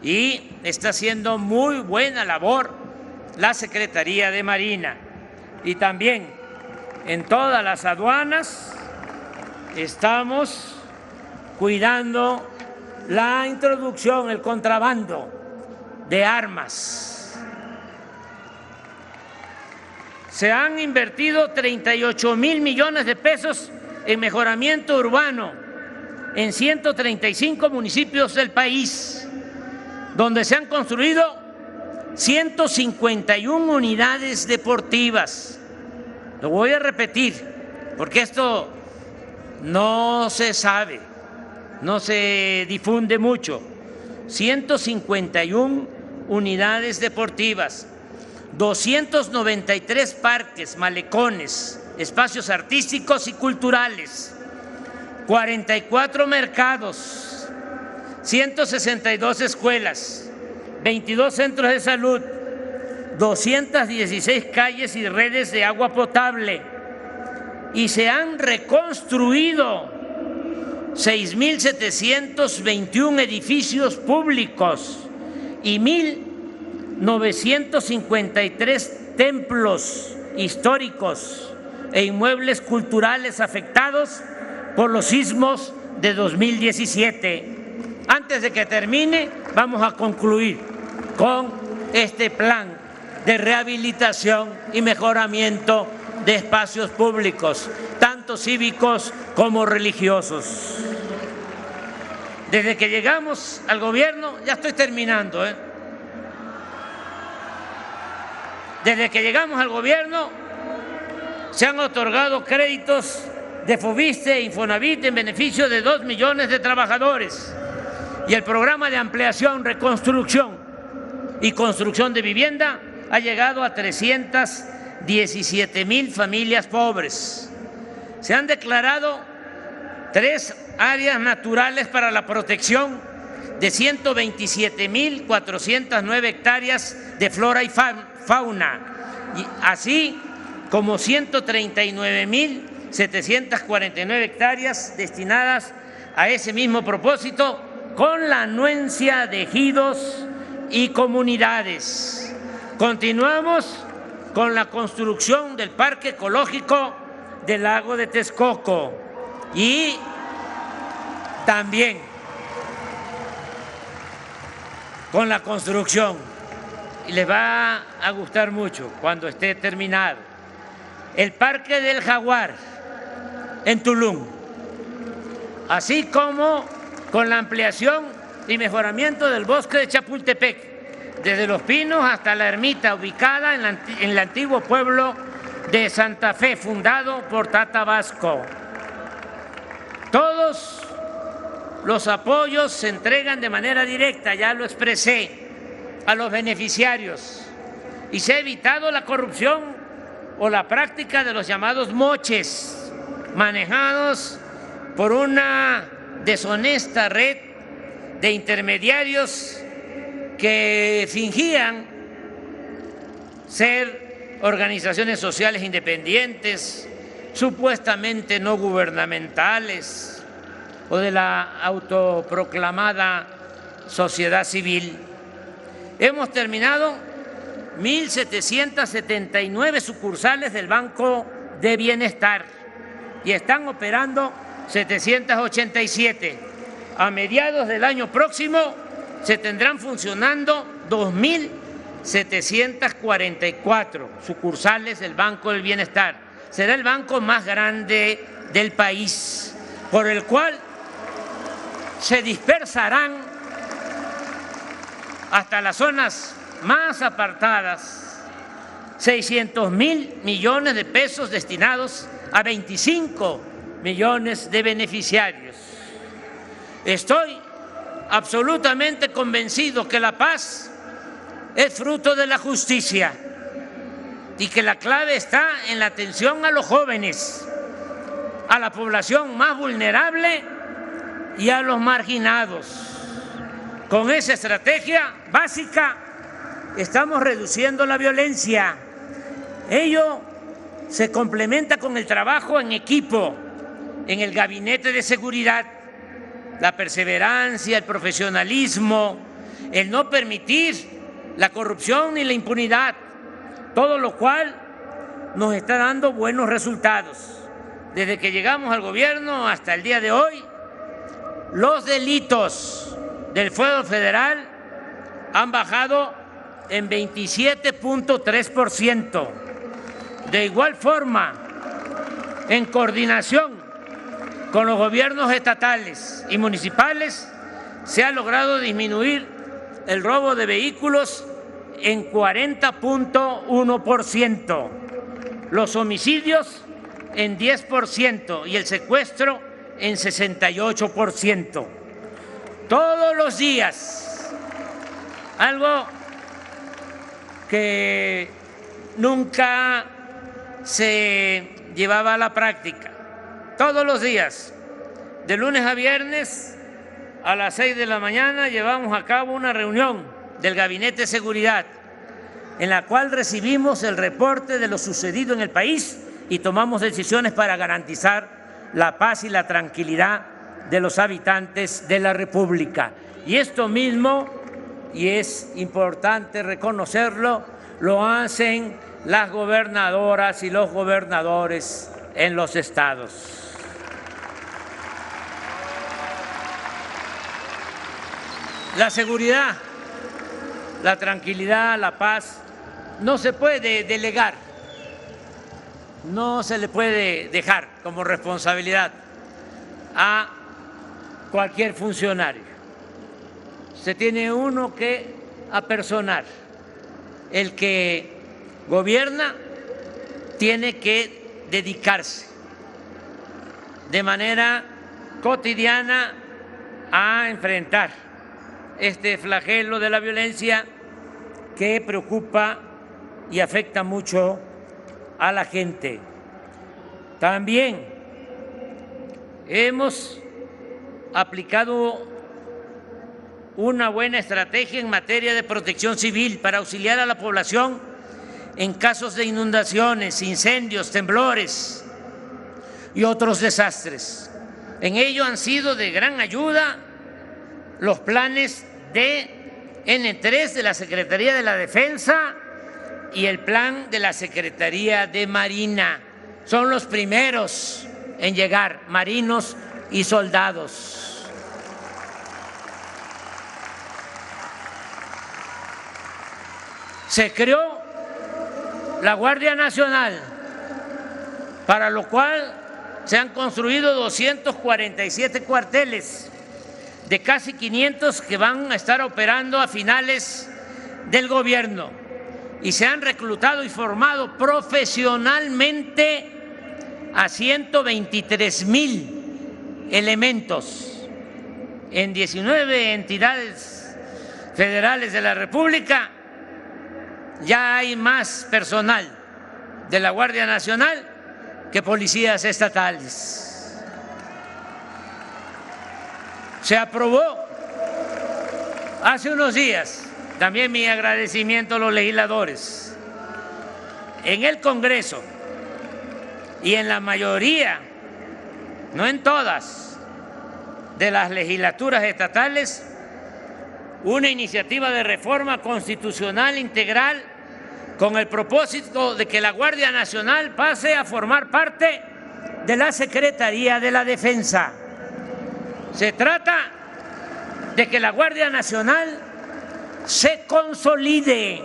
Y está haciendo muy buena labor la Secretaría de Marina. Y también en todas las aduanas estamos cuidando la introducción, el contrabando de armas. Se han invertido 38,000 millones de pesos en mejoramiento urbano en 135 municipios del país, donde se han construido 151 unidades deportivas. Lo voy a repetir, porque esto no se sabe, no se difunde mucho. 151 unidades deportivas, 293 parques, malecones, espacios artísticos y culturales, 44 mercados, 162 escuelas, 22 centros de salud, 216 calles y redes de agua potable, y se han reconstruido 6,721 edificios públicos y 1,953 templos históricos e inmuebles culturales afectados por los sismos de 2017. Antes de que termine, vamos a concluir con este plan de rehabilitación y mejoramiento de espacios públicos, tanto cívicos como religiosos. Desde que llegamos al gobierno, ya estoy terminando, Desde que llegamos al gobierno se han otorgado créditos de Fobiste e Infonavit en beneficio de 2 millones de trabajadores, y el programa de ampliación, reconstrucción y construcción de vivienda ha llegado a 317,000 familias pobres. Se han declarado 3 áreas naturales para la protección de 127,409 hectáreas de flora y fauna, y así como 139,749 hectáreas destinadas a ese mismo propósito, con la anuencia de ejidos y comunidades. Continuamos con la construcción del Parque Ecológico del Lago de Texcoco y también con la construcción, y les va a gustar mucho cuando esté terminado, el Parque del Jaguar en Tulum, así como con la ampliación y mejoramiento del bosque de Chapultepec, desde Los Pinos hasta la ermita ubicada en el antiguo pueblo de Santa Fe, fundado por Tata Vasco. Todos los apoyos se entregan de manera directa, ya lo expresé, a los beneficiarios, y se ha evitado la corrupción o la práctica de los llamados moches, manejados por una deshonesta red de intermediarios que fingían ser organizaciones sociales independientes supuestamente no gubernamentales o de la autoproclamada sociedad civil. Hemos terminado 1.779 sucursales del Banco de Bienestar y están operando 787. A mediados del año próximo se tendrán funcionando 2.744 sucursales del Banco del Bienestar. Será el banco más grande del país, por el cual se dispersarán hasta las zonas más apartadas 600.000 millones de pesos destinados a 25 millones de beneficiarios. Estoy absolutamente convencido que la paz es fruto de la justicia y que la clave está en la atención a los jóvenes, a la población más vulnerable y a los marginados. Con esa estrategia básica estamos reduciendo la violencia. Ello se complementa con el trabajo en equipo en el Gabinete de Seguridad, la perseverancia, el profesionalismo, el no permitir la corrupción ni la impunidad, todo lo cual nos está dando buenos resultados. Desde que llegamos al gobierno hasta el día de hoy, los delitos del fuero federal han bajado en 27.3%. De igual forma, en coordinación con los gobiernos estatales y municipales, se ha logrado disminuir el robo de vehículos en 40.1%, los homicidios en 10% y el secuestro en 68%. Todos los días, algo que nunca se llevaba a la práctica, todos los días, de lunes a viernes, a las 6 de la mañana llevamos a cabo una reunión del Gabinete de Seguridad en la cual recibimos el reporte de lo sucedido en el país y tomamos decisiones para garantizar la paz y la tranquilidad de los habitantes de la República. Y esto mismo, y es importante reconocerlo, lo hacen las gobernadoras y los gobernadores en los estados. La seguridad, la tranquilidad, la paz, no se puede delegar, no se le puede dejar como responsabilidad a cualquier funcionario. Se tiene uno que apersonar. El que gobierna tiene que dedicarse de manera cotidiana a enfrentar este flagelo de la violencia que preocupa y afecta mucho a la gente. También hemos aplicado una buena estrategia en materia de protección civil para auxiliar a la población en casos de inundaciones, incendios, temblores y otros desastres. En ello han sido de gran ayuda los planes de N3 de la Secretaría de la Defensa y el plan de la Secretaría de Marina. Son los primeros en llegar, marinos y soldados. Se creó la Guardia Nacional, para lo cual se han construido 247 cuarteles de casi 500 que van a estar operando a finales del gobierno, y se han reclutado y formado profesionalmente a 123,000 elementos en 19 entidades federales de la República. Ya hay más personal de la Guardia Nacional que policías estatales. Se aprobó hace unos días, también mi agradecimiento a los legisladores, en el Congreso, y en la mayoría, no en todas, de las legislaturas estatales, una iniciativa de reforma constitucional integral con el propósito de que la Guardia Nacional pase a formar parte de la Secretaría de la Defensa. Se trata de que la Guardia Nacional se consolide,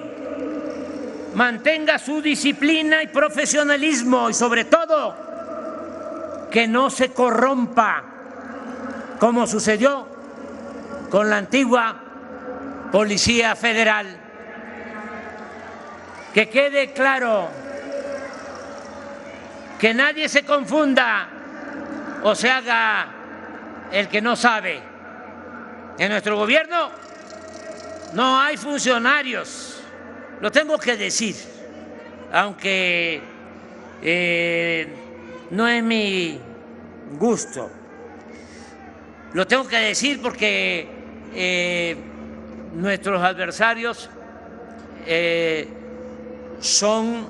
mantenga su disciplina y profesionalismo y sobre todo que no se corrompa como sucedió con la antigua Policía Federal. Que quede claro, que nadie se confunda o se haga el que no sabe. En nuestro gobierno no hay funcionarios, lo tengo que decir, aunque no es mi gusto. Lo tengo que decir porque nuestros adversarios son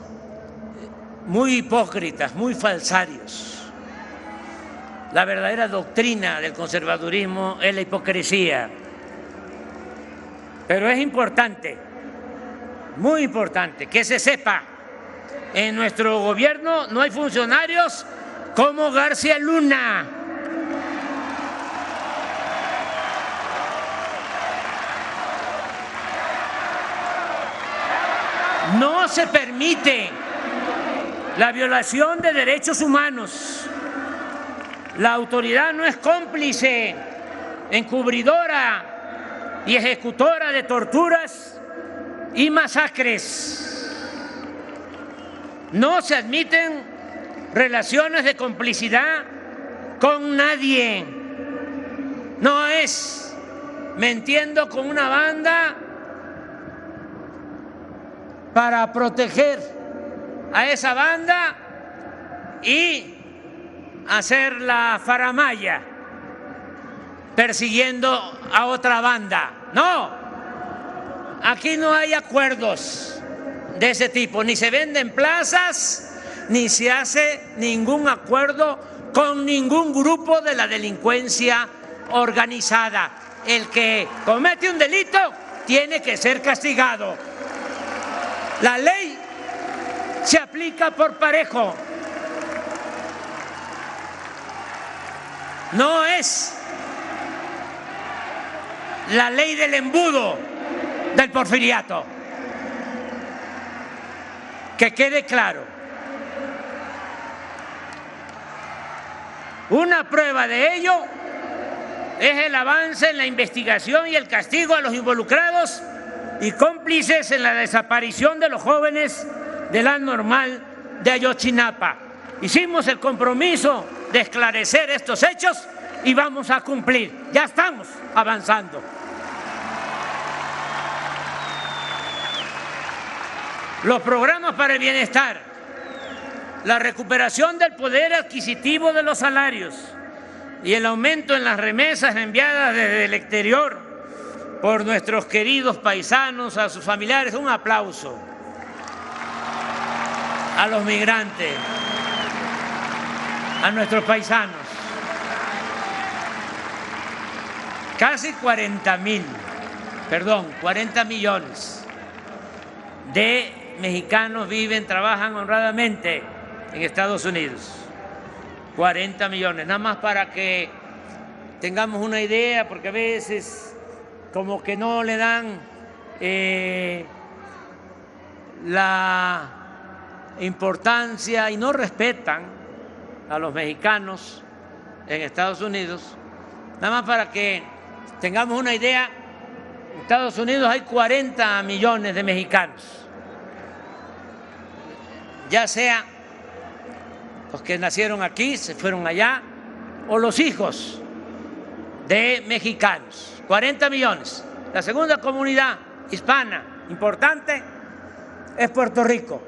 muy hipócritas, muy falsarios. La verdadera doctrina del conservadurismo es la hipocresía. Pero es importante, muy importante, que se sepa, en nuestro gobierno no hay funcionarios como García Luna. No se permite la violación de derechos humanos. La autoridad no es cómplice, encubridora y ejecutora de torturas y masacres. No se admiten relaciones de complicidad con nadie. No es mintiendo con una banda para proteger a esa banda y hacer la faramalla persiguiendo a otra banda. No, aquí no hay acuerdos de ese tipo, ni se venden plazas, ni se hace ningún acuerdo con ningún grupo de la delincuencia organizada. El que comete un delito tiene que ser castigado. La ley se aplica por parejo. No es la ley del embudo del porfiriato. Que quede claro. Una prueba de ello es el avance en la investigación y el castigo a los involucrados y cómplices en la desaparición de los jóvenes de la Normal de Ayotzinapa. Hicimos el compromiso de esclarecer estos hechos y vamos a cumplir. Ya estamos avanzando. Los programas para el bienestar, la recuperación del poder adquisitivo de los salarios y el aumento en las remesas enviadas desde el exterior por nuestros queridos paisanos, a sus familiares. Un aplauso a los migrantes, a nuestros paisanos. Casi 40 millones de mexicanos viven, trabajan honradamente en Estados Unidos. 40 millones, nada más para que tengamos una idea, porque a veces como que no le dan la importancia y no respetan a los mexicanos en Estados Unidos. Nada más para que tengamos una idea, en Estados Unidos hay 40 millones de mexicanos, ya sea los que nacieron aquí, se fueron allá, o los hijos de mexicanos. 40 millones. La segunda comunidad hispana importante es Puerto Rico.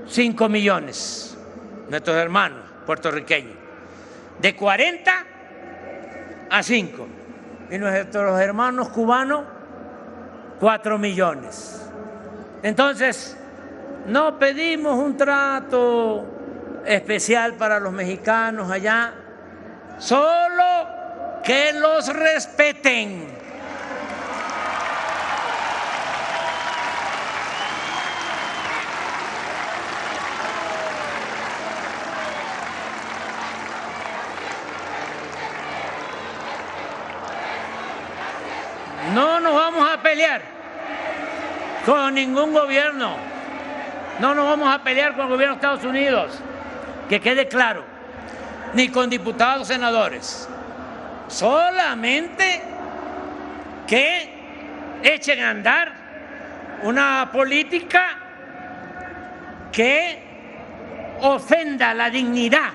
5 millones, nuestros hermanos puertorriqueños. De 40 a 5. Y nuestros hermanos cubanos, 4 millones. Entonces, no pedimos un trato especial para los mexicanos allá, solo que los respeten. No nos vamos a pelear con ningún gobierno, no nos vamos a pelear con el gobierno de Estados Unidos, que quede claro, ni con diputados, senadores, solamente que echen a andar una política que ofenda la dignidad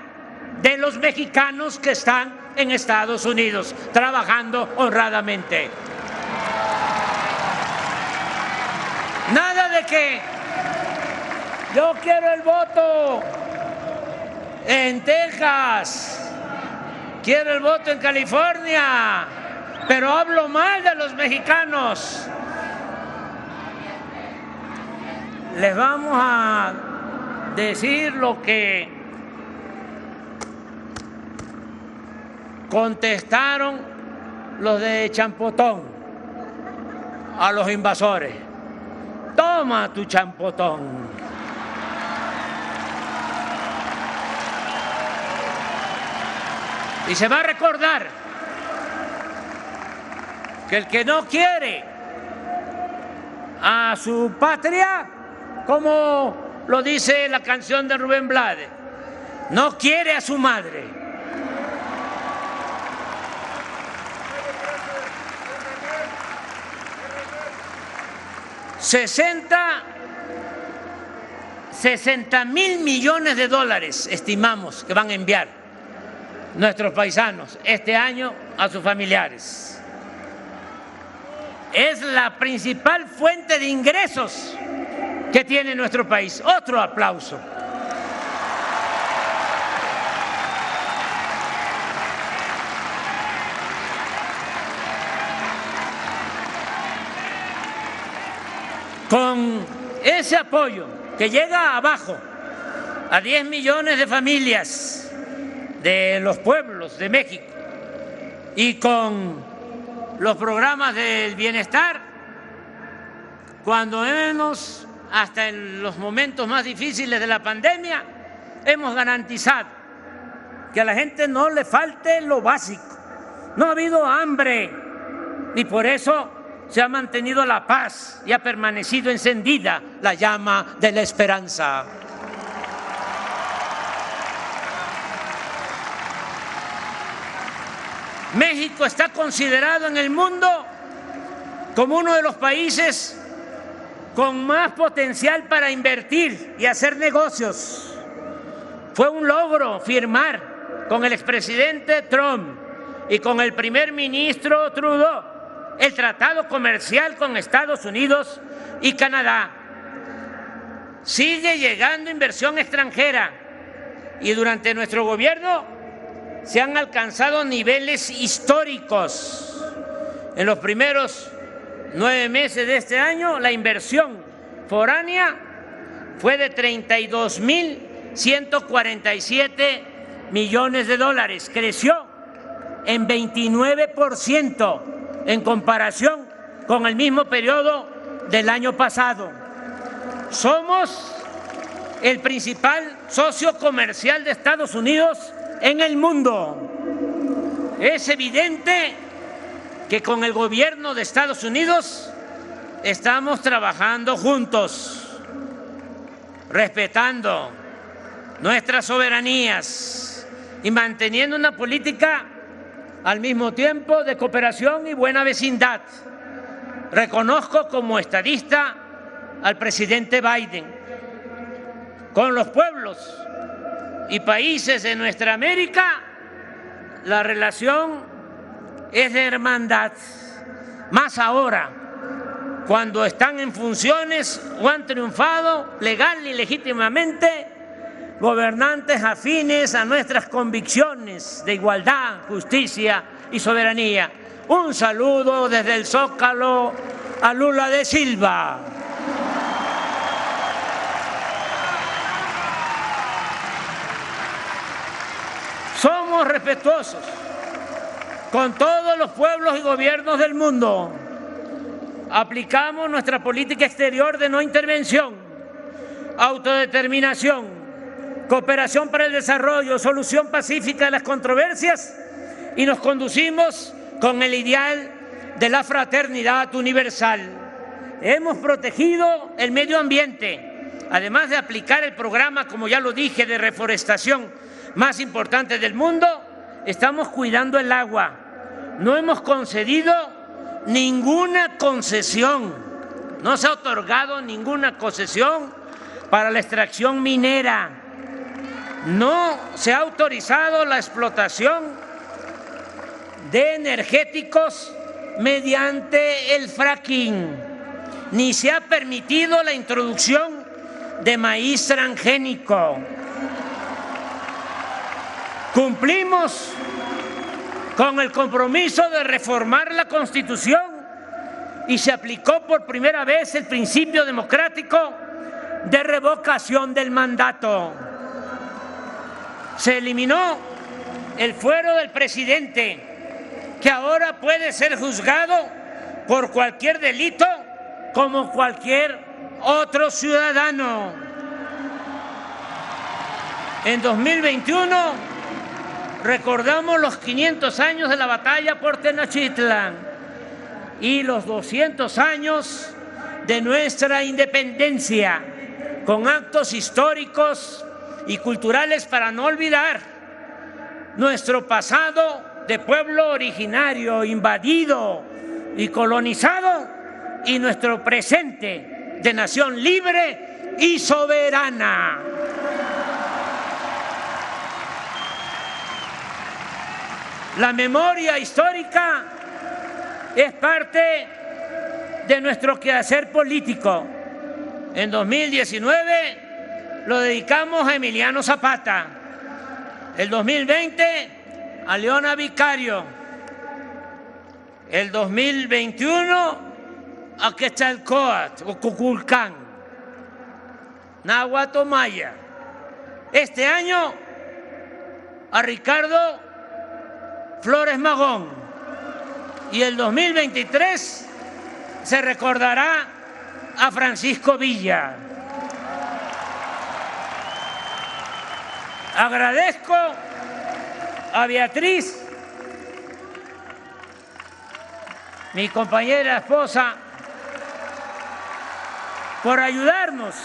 de los mexicanos que están en Estados Unidos trabajando honradamente. Nada de que yo quiero el voto en Texas, quiero el voto en California, pero hablo mal de los mexicanos. Les vamos a decir lo que contestaron los de Champotón a los invasores. Toma tu champotón. Y se va a recordar que el que no quiere a su patria, como lo dice la canción de Rubén Blades, no quiere a su madre. $60 mil millones de dólares estimamos que van a enviar nuestros paisanos este año a sus familiares. Es la principal fuente de ingresos que tiene nuestro país. Otro aplauso. Con ese apoyo que llega abajo a 10 millones de familias de los pueblos de México y con los programas del bienestar, cuando menos hasta en los momentos más difíciles de la pandemia, hemos garantizado que a la gente no le falte lo básico. No ha habido hambre y por eso se ha mantenido la paz y ha permanecido encendida la llama de la esperanza. México está considerado en el mundo como uno de los países con más potencial para invertir y hacer negocios. Fue un logro firmar con el expresidente Trump y con el primer ministro Trudeau el tratado comercial con Estados Unidos y Canadá. Sigue llegando inversión extranjera y durante nuestro gobierno se han alcanzado niveles históricos. En los primeros 9 meses de este año, la inversión foránea fue de $32.147 millones de dólares. Creció en 29% en comparación con el mismo periodo del año pasado. Somos el principal socio comercial de Estados Unidos en el mundo. Es evidente que con el gobierno de Estados Unidos estamos trabajando juntos, respetando nuestras soberanías y manteniendo una política al mismo tiempo de cooperación y buena vecindad. Reconozco como estadista al presidente Biden. Con los pueblos y países de nuestra América, la relación es de hermandad, más ahora, cuando están en funciones o han triunfado legal y legítimamente gobernantes afines a nuestras convicciones de igualdad, justicia y soberanía. Un saludo desde el Zócalo a Lula da Silva. Somos respetuosos con todos los pueblos y gobiernos del mundo. Aplicamos nuestra política exterior de no intervención, autodeterminación, cooperación para el desarrollo, solución pacífica de las controversias y nos conducimos con el ideal de la fraternidad universal. Hemos protegido el medio ambiente, además de aplicar el programa, como ya lo dije, de reforestación más importante del mundo. Estamos cuidando el agua. No hemos concedido ninguna concesión, no se ha otorgado ninguna concesión para la extracción minera. No se ha autorizado la explotación de energéticos mediante el fracking, ni se ha permitido la introducción de maíz transgénico. Cumplimos con el compromiso de reformar la Constitución y se aplicó por primera vez el principio democrático de revocación del mandato. Se eliminó el fuero del presidente, que ahora puede ser juzgado por cualquier delito como cualquier otro ciudadano. En 2021 recordamos los 500 años de la batalla por Tenochtitlan y los 200 años de nuestra independencia, con actos históricos y culturales para no olvidar nuestro pasado de pueblo originario, invadido y colonizado, y nuestro presente de nación libre y soberana. La memoria histórica es parte de nuestro quehacer político. En 2019 lo dedicamos a Emiliano Zapata, el 2020 a Leona Vicario, el 2021 a Quetzalcóatl o Cuculcán, Náhuatl o Maya. Este año a Ricardo Flores Magón, y el 2023 se recordará a Francisco Villa. Agradezco a Beatriz, mi compañera esposa, por ayudarnos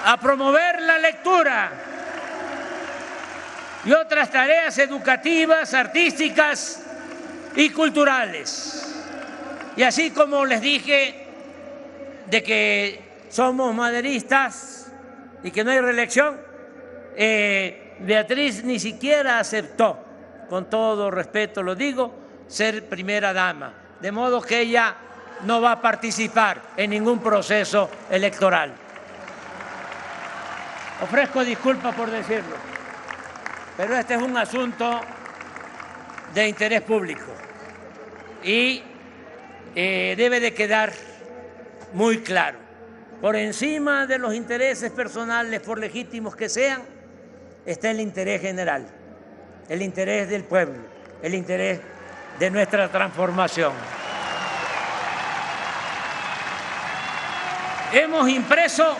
a promover la lectura y otras tareas educativas, artísticas y culturales. Y así como les dije de que somos maderistas y que no hay reelección, Beatriz ni siquiera aceptó, con todo respeto lo digo, ser primera dama, de modo que ella no va a participar en ningún proceso electoral. Ofrezco disculpas por decirlo, pero este es un asunto de interés público y debe de quedar muy claro. Por encima de los intereses personales, por legítimos que sean, está el interés general, el interés del pueblo, el interés de nuestra transformación. Hemos impreso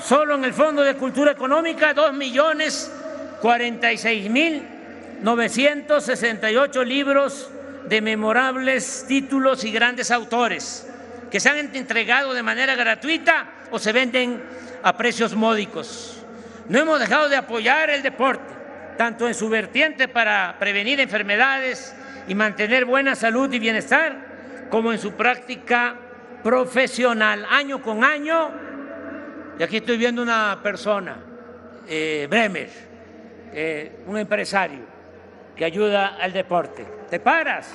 solo en el Fondo de Cultura Económica 2.046.968 libros de memorables títulos y grandes autores que se han entregado de manera gratuita o se venden a precios módicos. No hemos dejado de apoyar el deporte, tanto en su vertiente para prevenir enfermedades y mantener buena salud y bienestar, como en su práctica profesional. Año con año, y aquí estoy viendo una persona, Bremer, un empresario que ayuda al deporte. ¿Te paras?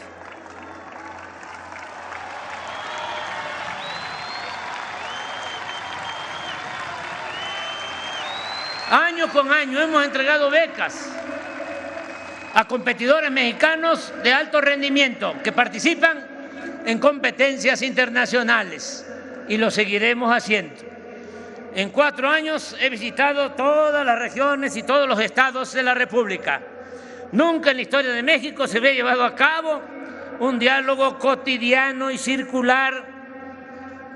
Año con año hemos entregado becas a competidores mexicanos de alto rendimiento que participan en competencias internacionales y lo seguiremos haciendo. En 4 años he visitado todas las regiones y todos los estados de la República. Nunca en la historia de México se había llevado a cabo un diálogo cotidiano y circular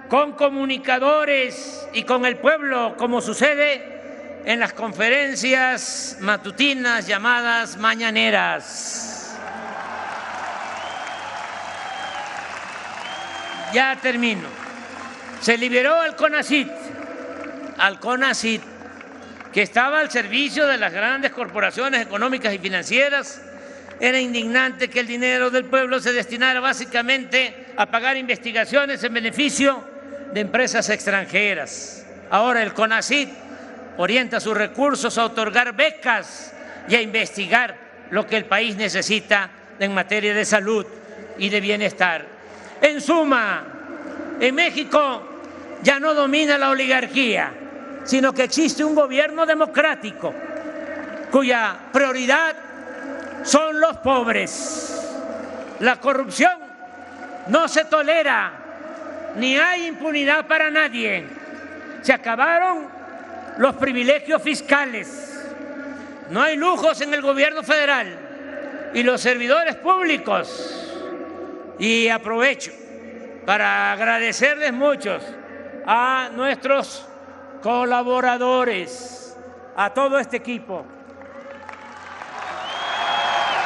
con comunicadores y con el pueblo, como sucede en las conferencias matutinas llamadas mañaneras. Ya termino. Se liberó al CONACYT, que estaba al servicio de las grandes corporaciones económicas y financieras. Era indignante que el dinero del pueblo se destinara básicamente a pagar investigaciones en beneficio de empresas extranjeras. Ahora el CONACYT orienta sus recursos a otorgar becas y a investigar lo que el país necesita en materia de salud y de bienestar. En suma, en México ya no domina la oligarquía, sino que existe un gobierno democrático cuya prioridad son los pobres. La corrupción no se tolera, ni hay impunidad para nadie. Se acabaron los privilegios fiscales, no hay lujos en el gobierno federal y los servidores públicos. Y aprovecho para agradecerles mucho a nuestros colaboradores, a todo este equipo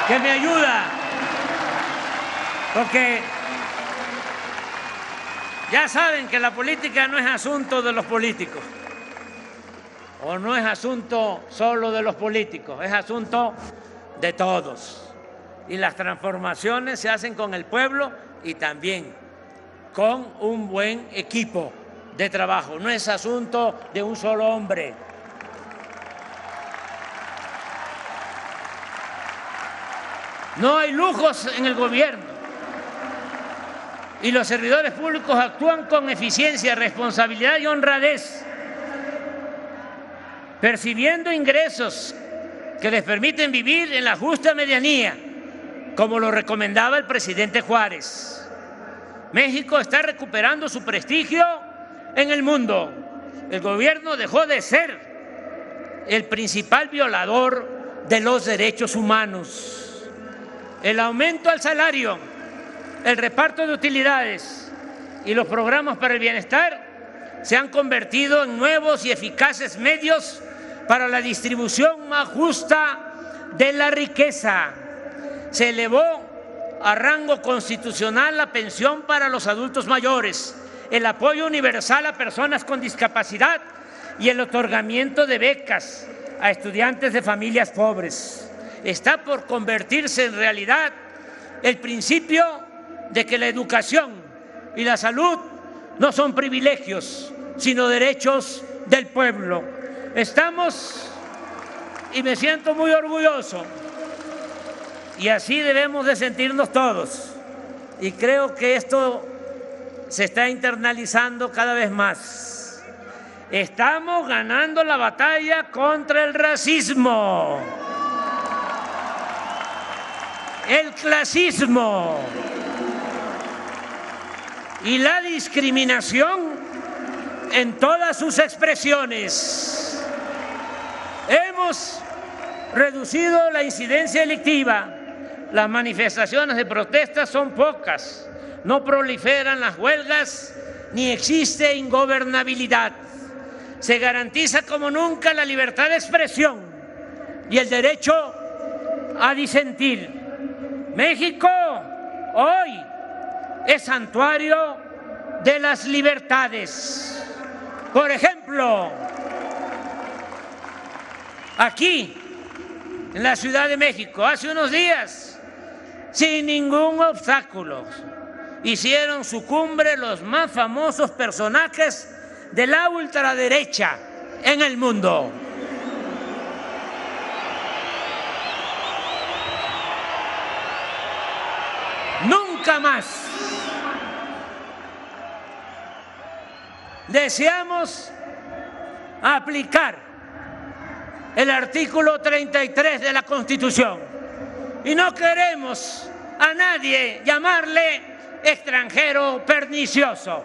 que me ayuda, porque ya saben que la política no es asunto de los políticos, o no es asunto solo de los políticos, es asunto de todos. Y las transformaciones se hacen con el pueblo y también con un buen equipo de trabajo. No es asunto de un solo hombre. No hay lujos en el gobierno y los servidores públicos actúan con eficiencia, responsabilidad y honradez, percibiendo ingresos que les permiten vivir en la justa medianía, como lo recomendaba el presidente Juárez. México está recuperando su prestigio en el mundo. El gobierno dejó de ser el principal violador de los derechos humanos. El aumento al salario, el reparto de utilidades y los programas para el bienestar se han convertido en nuevos y eficaces medios para la distribución más justa de la riqueza. Se elevó a rango constitucional la pensión para los adultos mayores, el apoyo universal a personas con discapacidad y el otorgamiento de becas a estudiantes de familias pobres. Está por convertirse en realidad el principio de que la educación y la salud no son privilegios, sino derechos del pueblo. Estamos, y me siento muy orgulloso, y así debemos de sentirnos todos, y creo que esto se está internalizando cada vez más. Estamos ganando la batalla contra el racismo, el clasismo y la discriminación en todas sus expresiones. Hemos reducido la incidencia delictiva. Las manifestaciones de protesta son pocas, no proliferan las huelgas ni existe ingobernabilidad. Se garantiza como nunca la libertad de expresión y el derecho a disentir. México hoy es santuario de las libertades. Por ejemplo, aquí en la Ciudad de México, hace unos días, sin ningún obstáculo, hicieron su cumbre los más famosos personajes de la ultraderecha en el mundo. Nunca más deseamos aplicar el artículo 33 de la Constitución y no queremos a nadie llamarle extranjero pernicioso.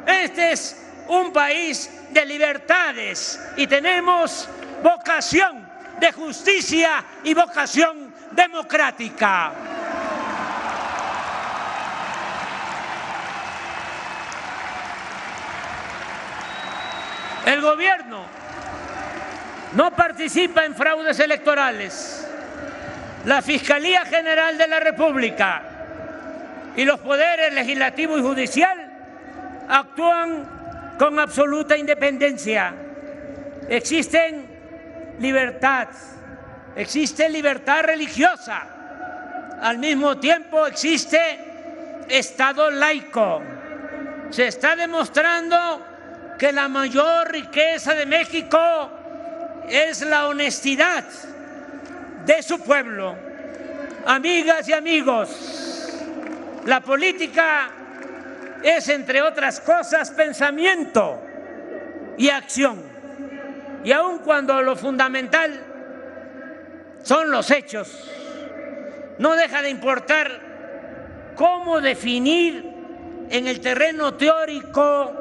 Este es un país de libertades y tenemos vocación de justicia y vocación democrática. El gobierno no participa en fraudes electorales. La Fiscalía General de la República y los poderes legislativo y judicial actúan con absoluta independencia. Existe libertad religiosa. Al mismo tiempo existe Estado laico. Se está demostrando que la mayor riqueza de México es la honestidad de su pueblo. Amigas y amigos, la política es, entre otras cosas, pensamiento y acción. Y aun cuando lo fundamental son los hechos, no deja de importar cómo definir en el terreno teórico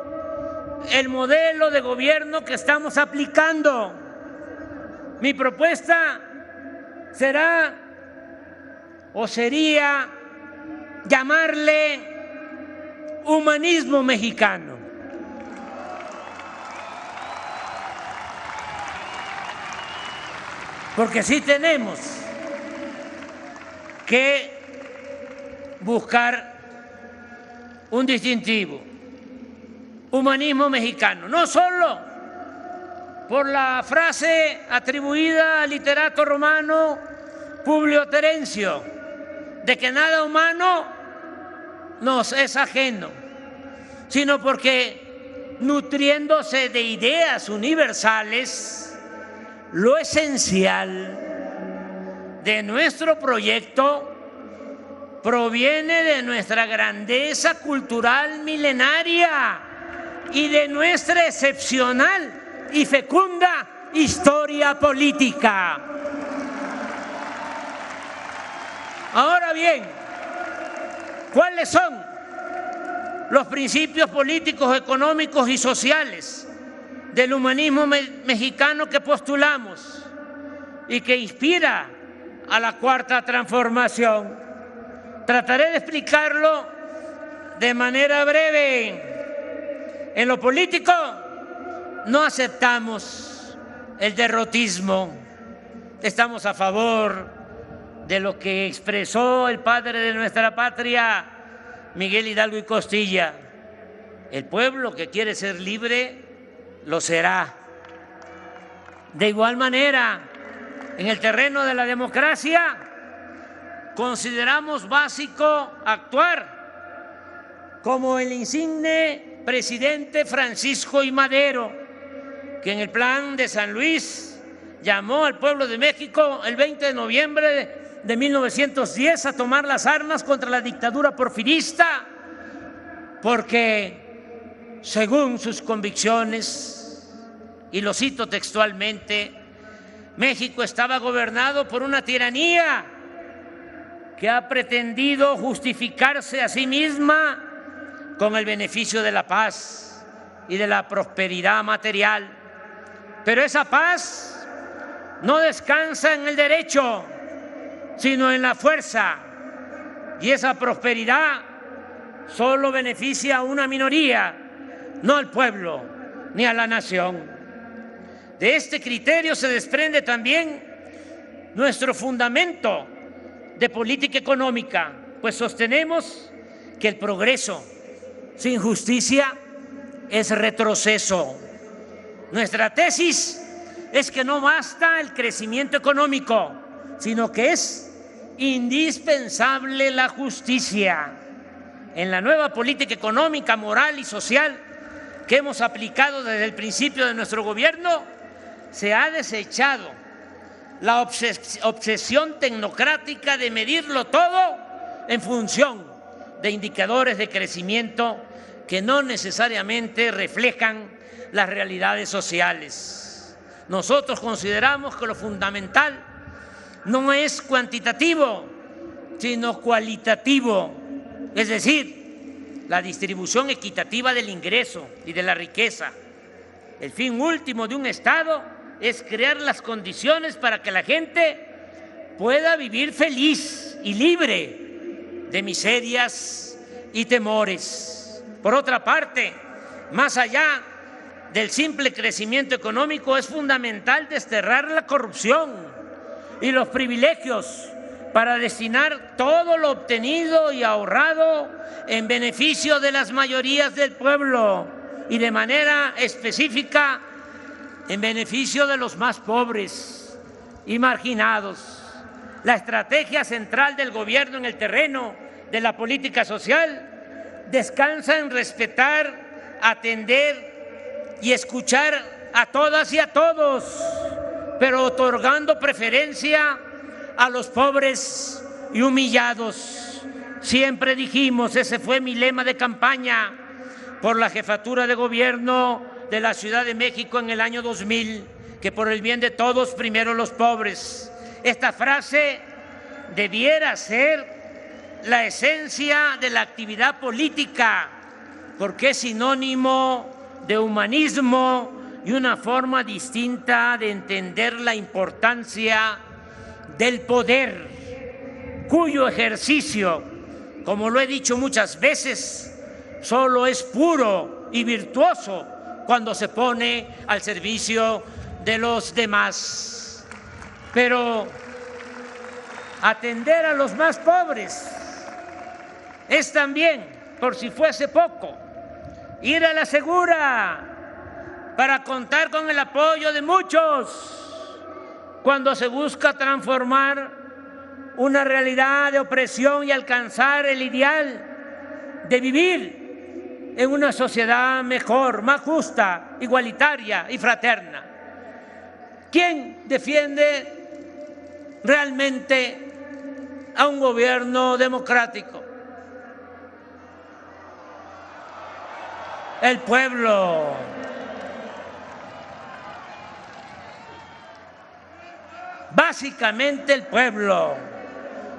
el modelo de gobierno que estamos aplicando. Mi propuesta será o sería llamarle humanismo mexicano. Porque sí tenemos que buscar un distintivo. Humanismo mexicano, no solo por la frase atribuida al literato romano Publio Terencio, de que nada humano nos es ajeno, sino porque, nutriéndose de ideas universales, lo esencial de nuestro proyecto proviene de nuestra grandeza cultural milenaria y de nuestra excepcional y fecunda historia política. Ahora bien, ¿cuáles son los principios políticos, económicos y sociales del humanismo mexicano que postulamos y que inspira a la Cuarta Transformación? Trataré de explicarlo de manera breve. En lo político no aceptamos el derrotismo. Estamos a favor de lo que expresó el padre de nuestra patria, Miguel Hidalgo y Costilla. El pueblo que quiere ser libre lo será. De igual manera, en el terreno de la democracia, consideramos básico actuar como el insigne presidente Francisco I. Madero, que en el Plan de San Luis llamó al pueblo de México el 20 de noviembre de 1910 a tomar las armas contra la dictadura porfirista, porque según sus convicciones, y lo cito textualmente, México estaba gobernado por una tiranía que ha pretendido justificarse a sí misma con el beneficio de la paz y de la prosperidad material. Pero esa paz no descansa en el derecho, sino en la fuerza. Y esa prosperidad solo beneficia a una minoría, no al pueblo ni a la nación. De este criterio se desprende también nuestro fundamento de política económica, pues sostenemos que el progreso sin justicia es retroceso. Nuestra tesis es que no basta el crecimiento económico, sino que es indispensable la justicia. En la nueva política económica, moral y social que hemos aplicado desde el principio de nuestro gobierno, se ha desechado la obsesión tecnocrática de medirlo todo en función de indicadores de crecimiento que no necesariamente reflejan las realidades sociales. Nosotros consideramos que lo fundamental no es cuantitativo, sino cualitativo, es decir, la distribución equitativa del ingreso y de la riqueza. El fin último de un Estado es crear las condiciones para que la gente pueda vivir feliz y libre de miserias y temores. Por otra parte, más allá del simple crecimiento económico, es fundamental desterrar la corrupción y los privilegios para destinar todo lo obtenido y ahorrado en beneficio de las mayorías del pueblo y de manera específica en beneficio de los más pobres y marginados. La estrategia central del gobierno en el terreno de la política social descansa en respetar, atender y escuchar a todas y a todos, pero otorgando preferencia a los pobres y humillados. Siempre dijimos, ese fue mi lema de campaña por la jefatura de gobierno de la Ciudad de México en el año 2000, que por el bien de todos, primero los pobres. Esta frase debiera ser la esencia de la actividad política, porque es sinónimo de humanismo y una forma distinta de entender la importancia del poder, cuyo ejercicio, como lo he dicho muchas veces, solo es puro y virtuoso cuando se pone al servicio de los demás. Pero atender a los más pobres es también, por si fuese poco, ir a la segura para contar con el apoyo de muchos cuando se busca transformar una realidad de opresión y alcanzar el ideal de vivir en una sociedad mejor, más justa, igualitaria y fraterna. ¿Quién defiende realmente a un gobierno democrático? El pueblo. Básicamente el pueblo.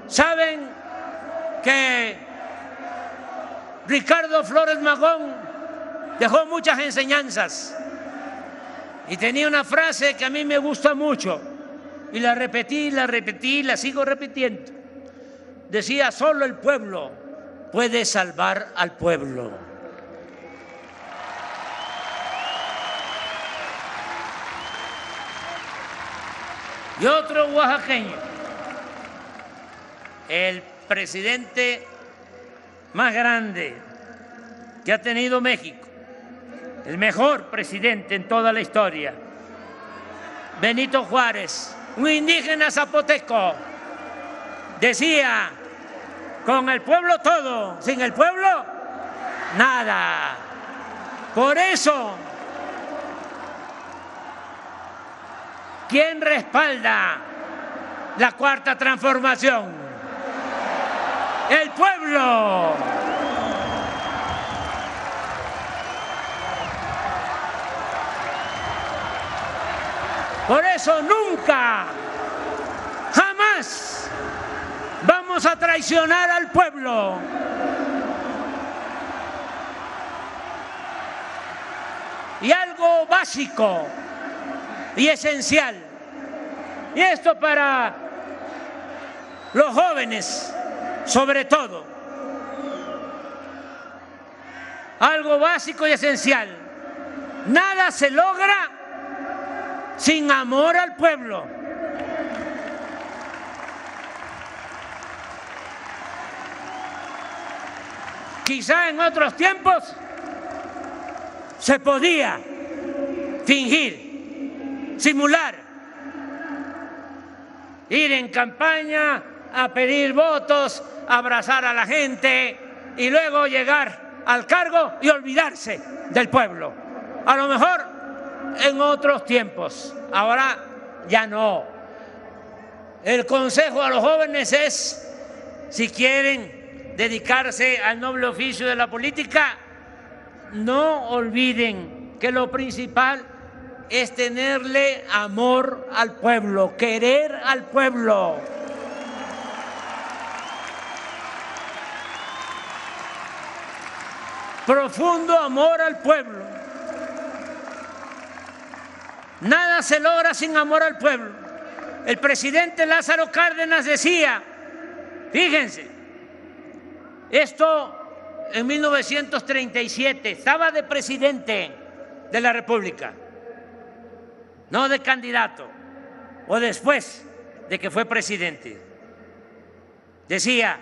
¿Saben que Ricardo Flores Magón dejó muchas enseñanzas? Y tenía una frase que a mí me gusta mucho, y la repetí, la sigo repitiendo. Decía, solo el pueblo puede salvar al pueblo. Y otro oaxaqueño, el presidente más grande que ha tenido México, el mejor presidente en toda la historia, Benito Juárez, un indígena zapoteco, decía, con el pueblo todo, sin el pueblo nada. Por eso, ¿quién respalda la Cuarta Transformación? El pueblo. Por eso nunca, jamás vamos a traicionar al pueblo. Y algo básico y esencial, y esto para los jóvenes sobre todo, algo básico y esencial: nada se logra sin amor al pueblo. Quizá en otros tiempos se podía fingir, simular, ir en campaña a pedir votos, abrazar a la gente y luego llegar al cargo y olvidarse del pueblo. A lo mejor en otros tiempos, ahora ya no. El consejo a los jóvenes es, si quieren dedicarse al noble oficio de la política, no olviden que lo principal es tenerle amor al pueblo, querer al pueblo. profundo amor al pueblo. Nada se logra sin amor al pueblo. El presidente Lázaro Cárdenas decía, fíjense, esto en 1937, estaba de presidente de la República, no de candidato, o después de que fue presidente. Decía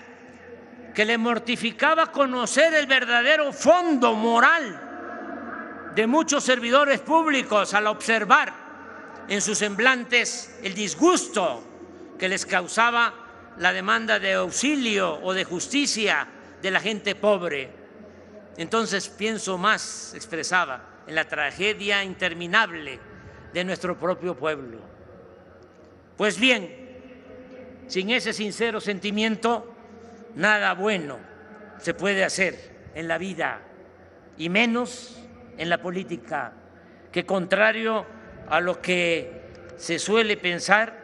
que le mortificaba conocer el verdadero fondo moral de muchos servidores públicos al observar en sus semblantes el disgusto que les causaba la demanda de auxilio o de justicia de la gente pobre. Entonces pienso más, expresaba, en la tragedia interminable de nuestro propio pueblo. Pues bien, sin ese sincero sentimiento, nada bueno se puede hacer en la vida, y menos en la política, que contrario a lo que se suele pensar,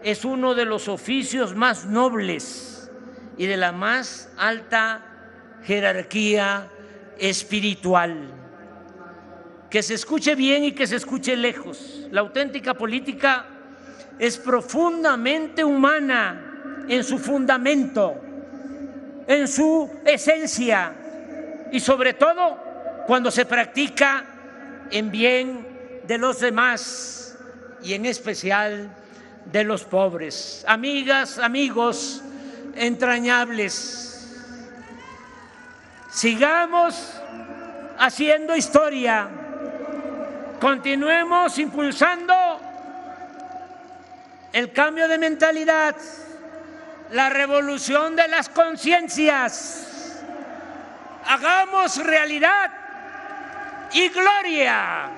es uno de los oficios más nobles y de la más alta jerarquía espiritual. Que se escuche bien y que se escuche lejos. La auténtica política es profundamente humana en su fundamento, en su esencia, y sobre todo cuando se practica en bien de los demás y en especial de los pobres. Amigas, amigos entrañables, sigamos haciendo historia, continuemos impulsando el cambio de mentalidad, la revolución de las conciencias, hagamos realidad y gloria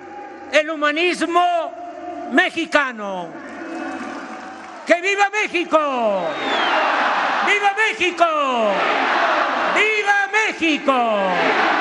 el humanismo mexicano. ¡Que viva México! ¡Viva México! ¡Viva México!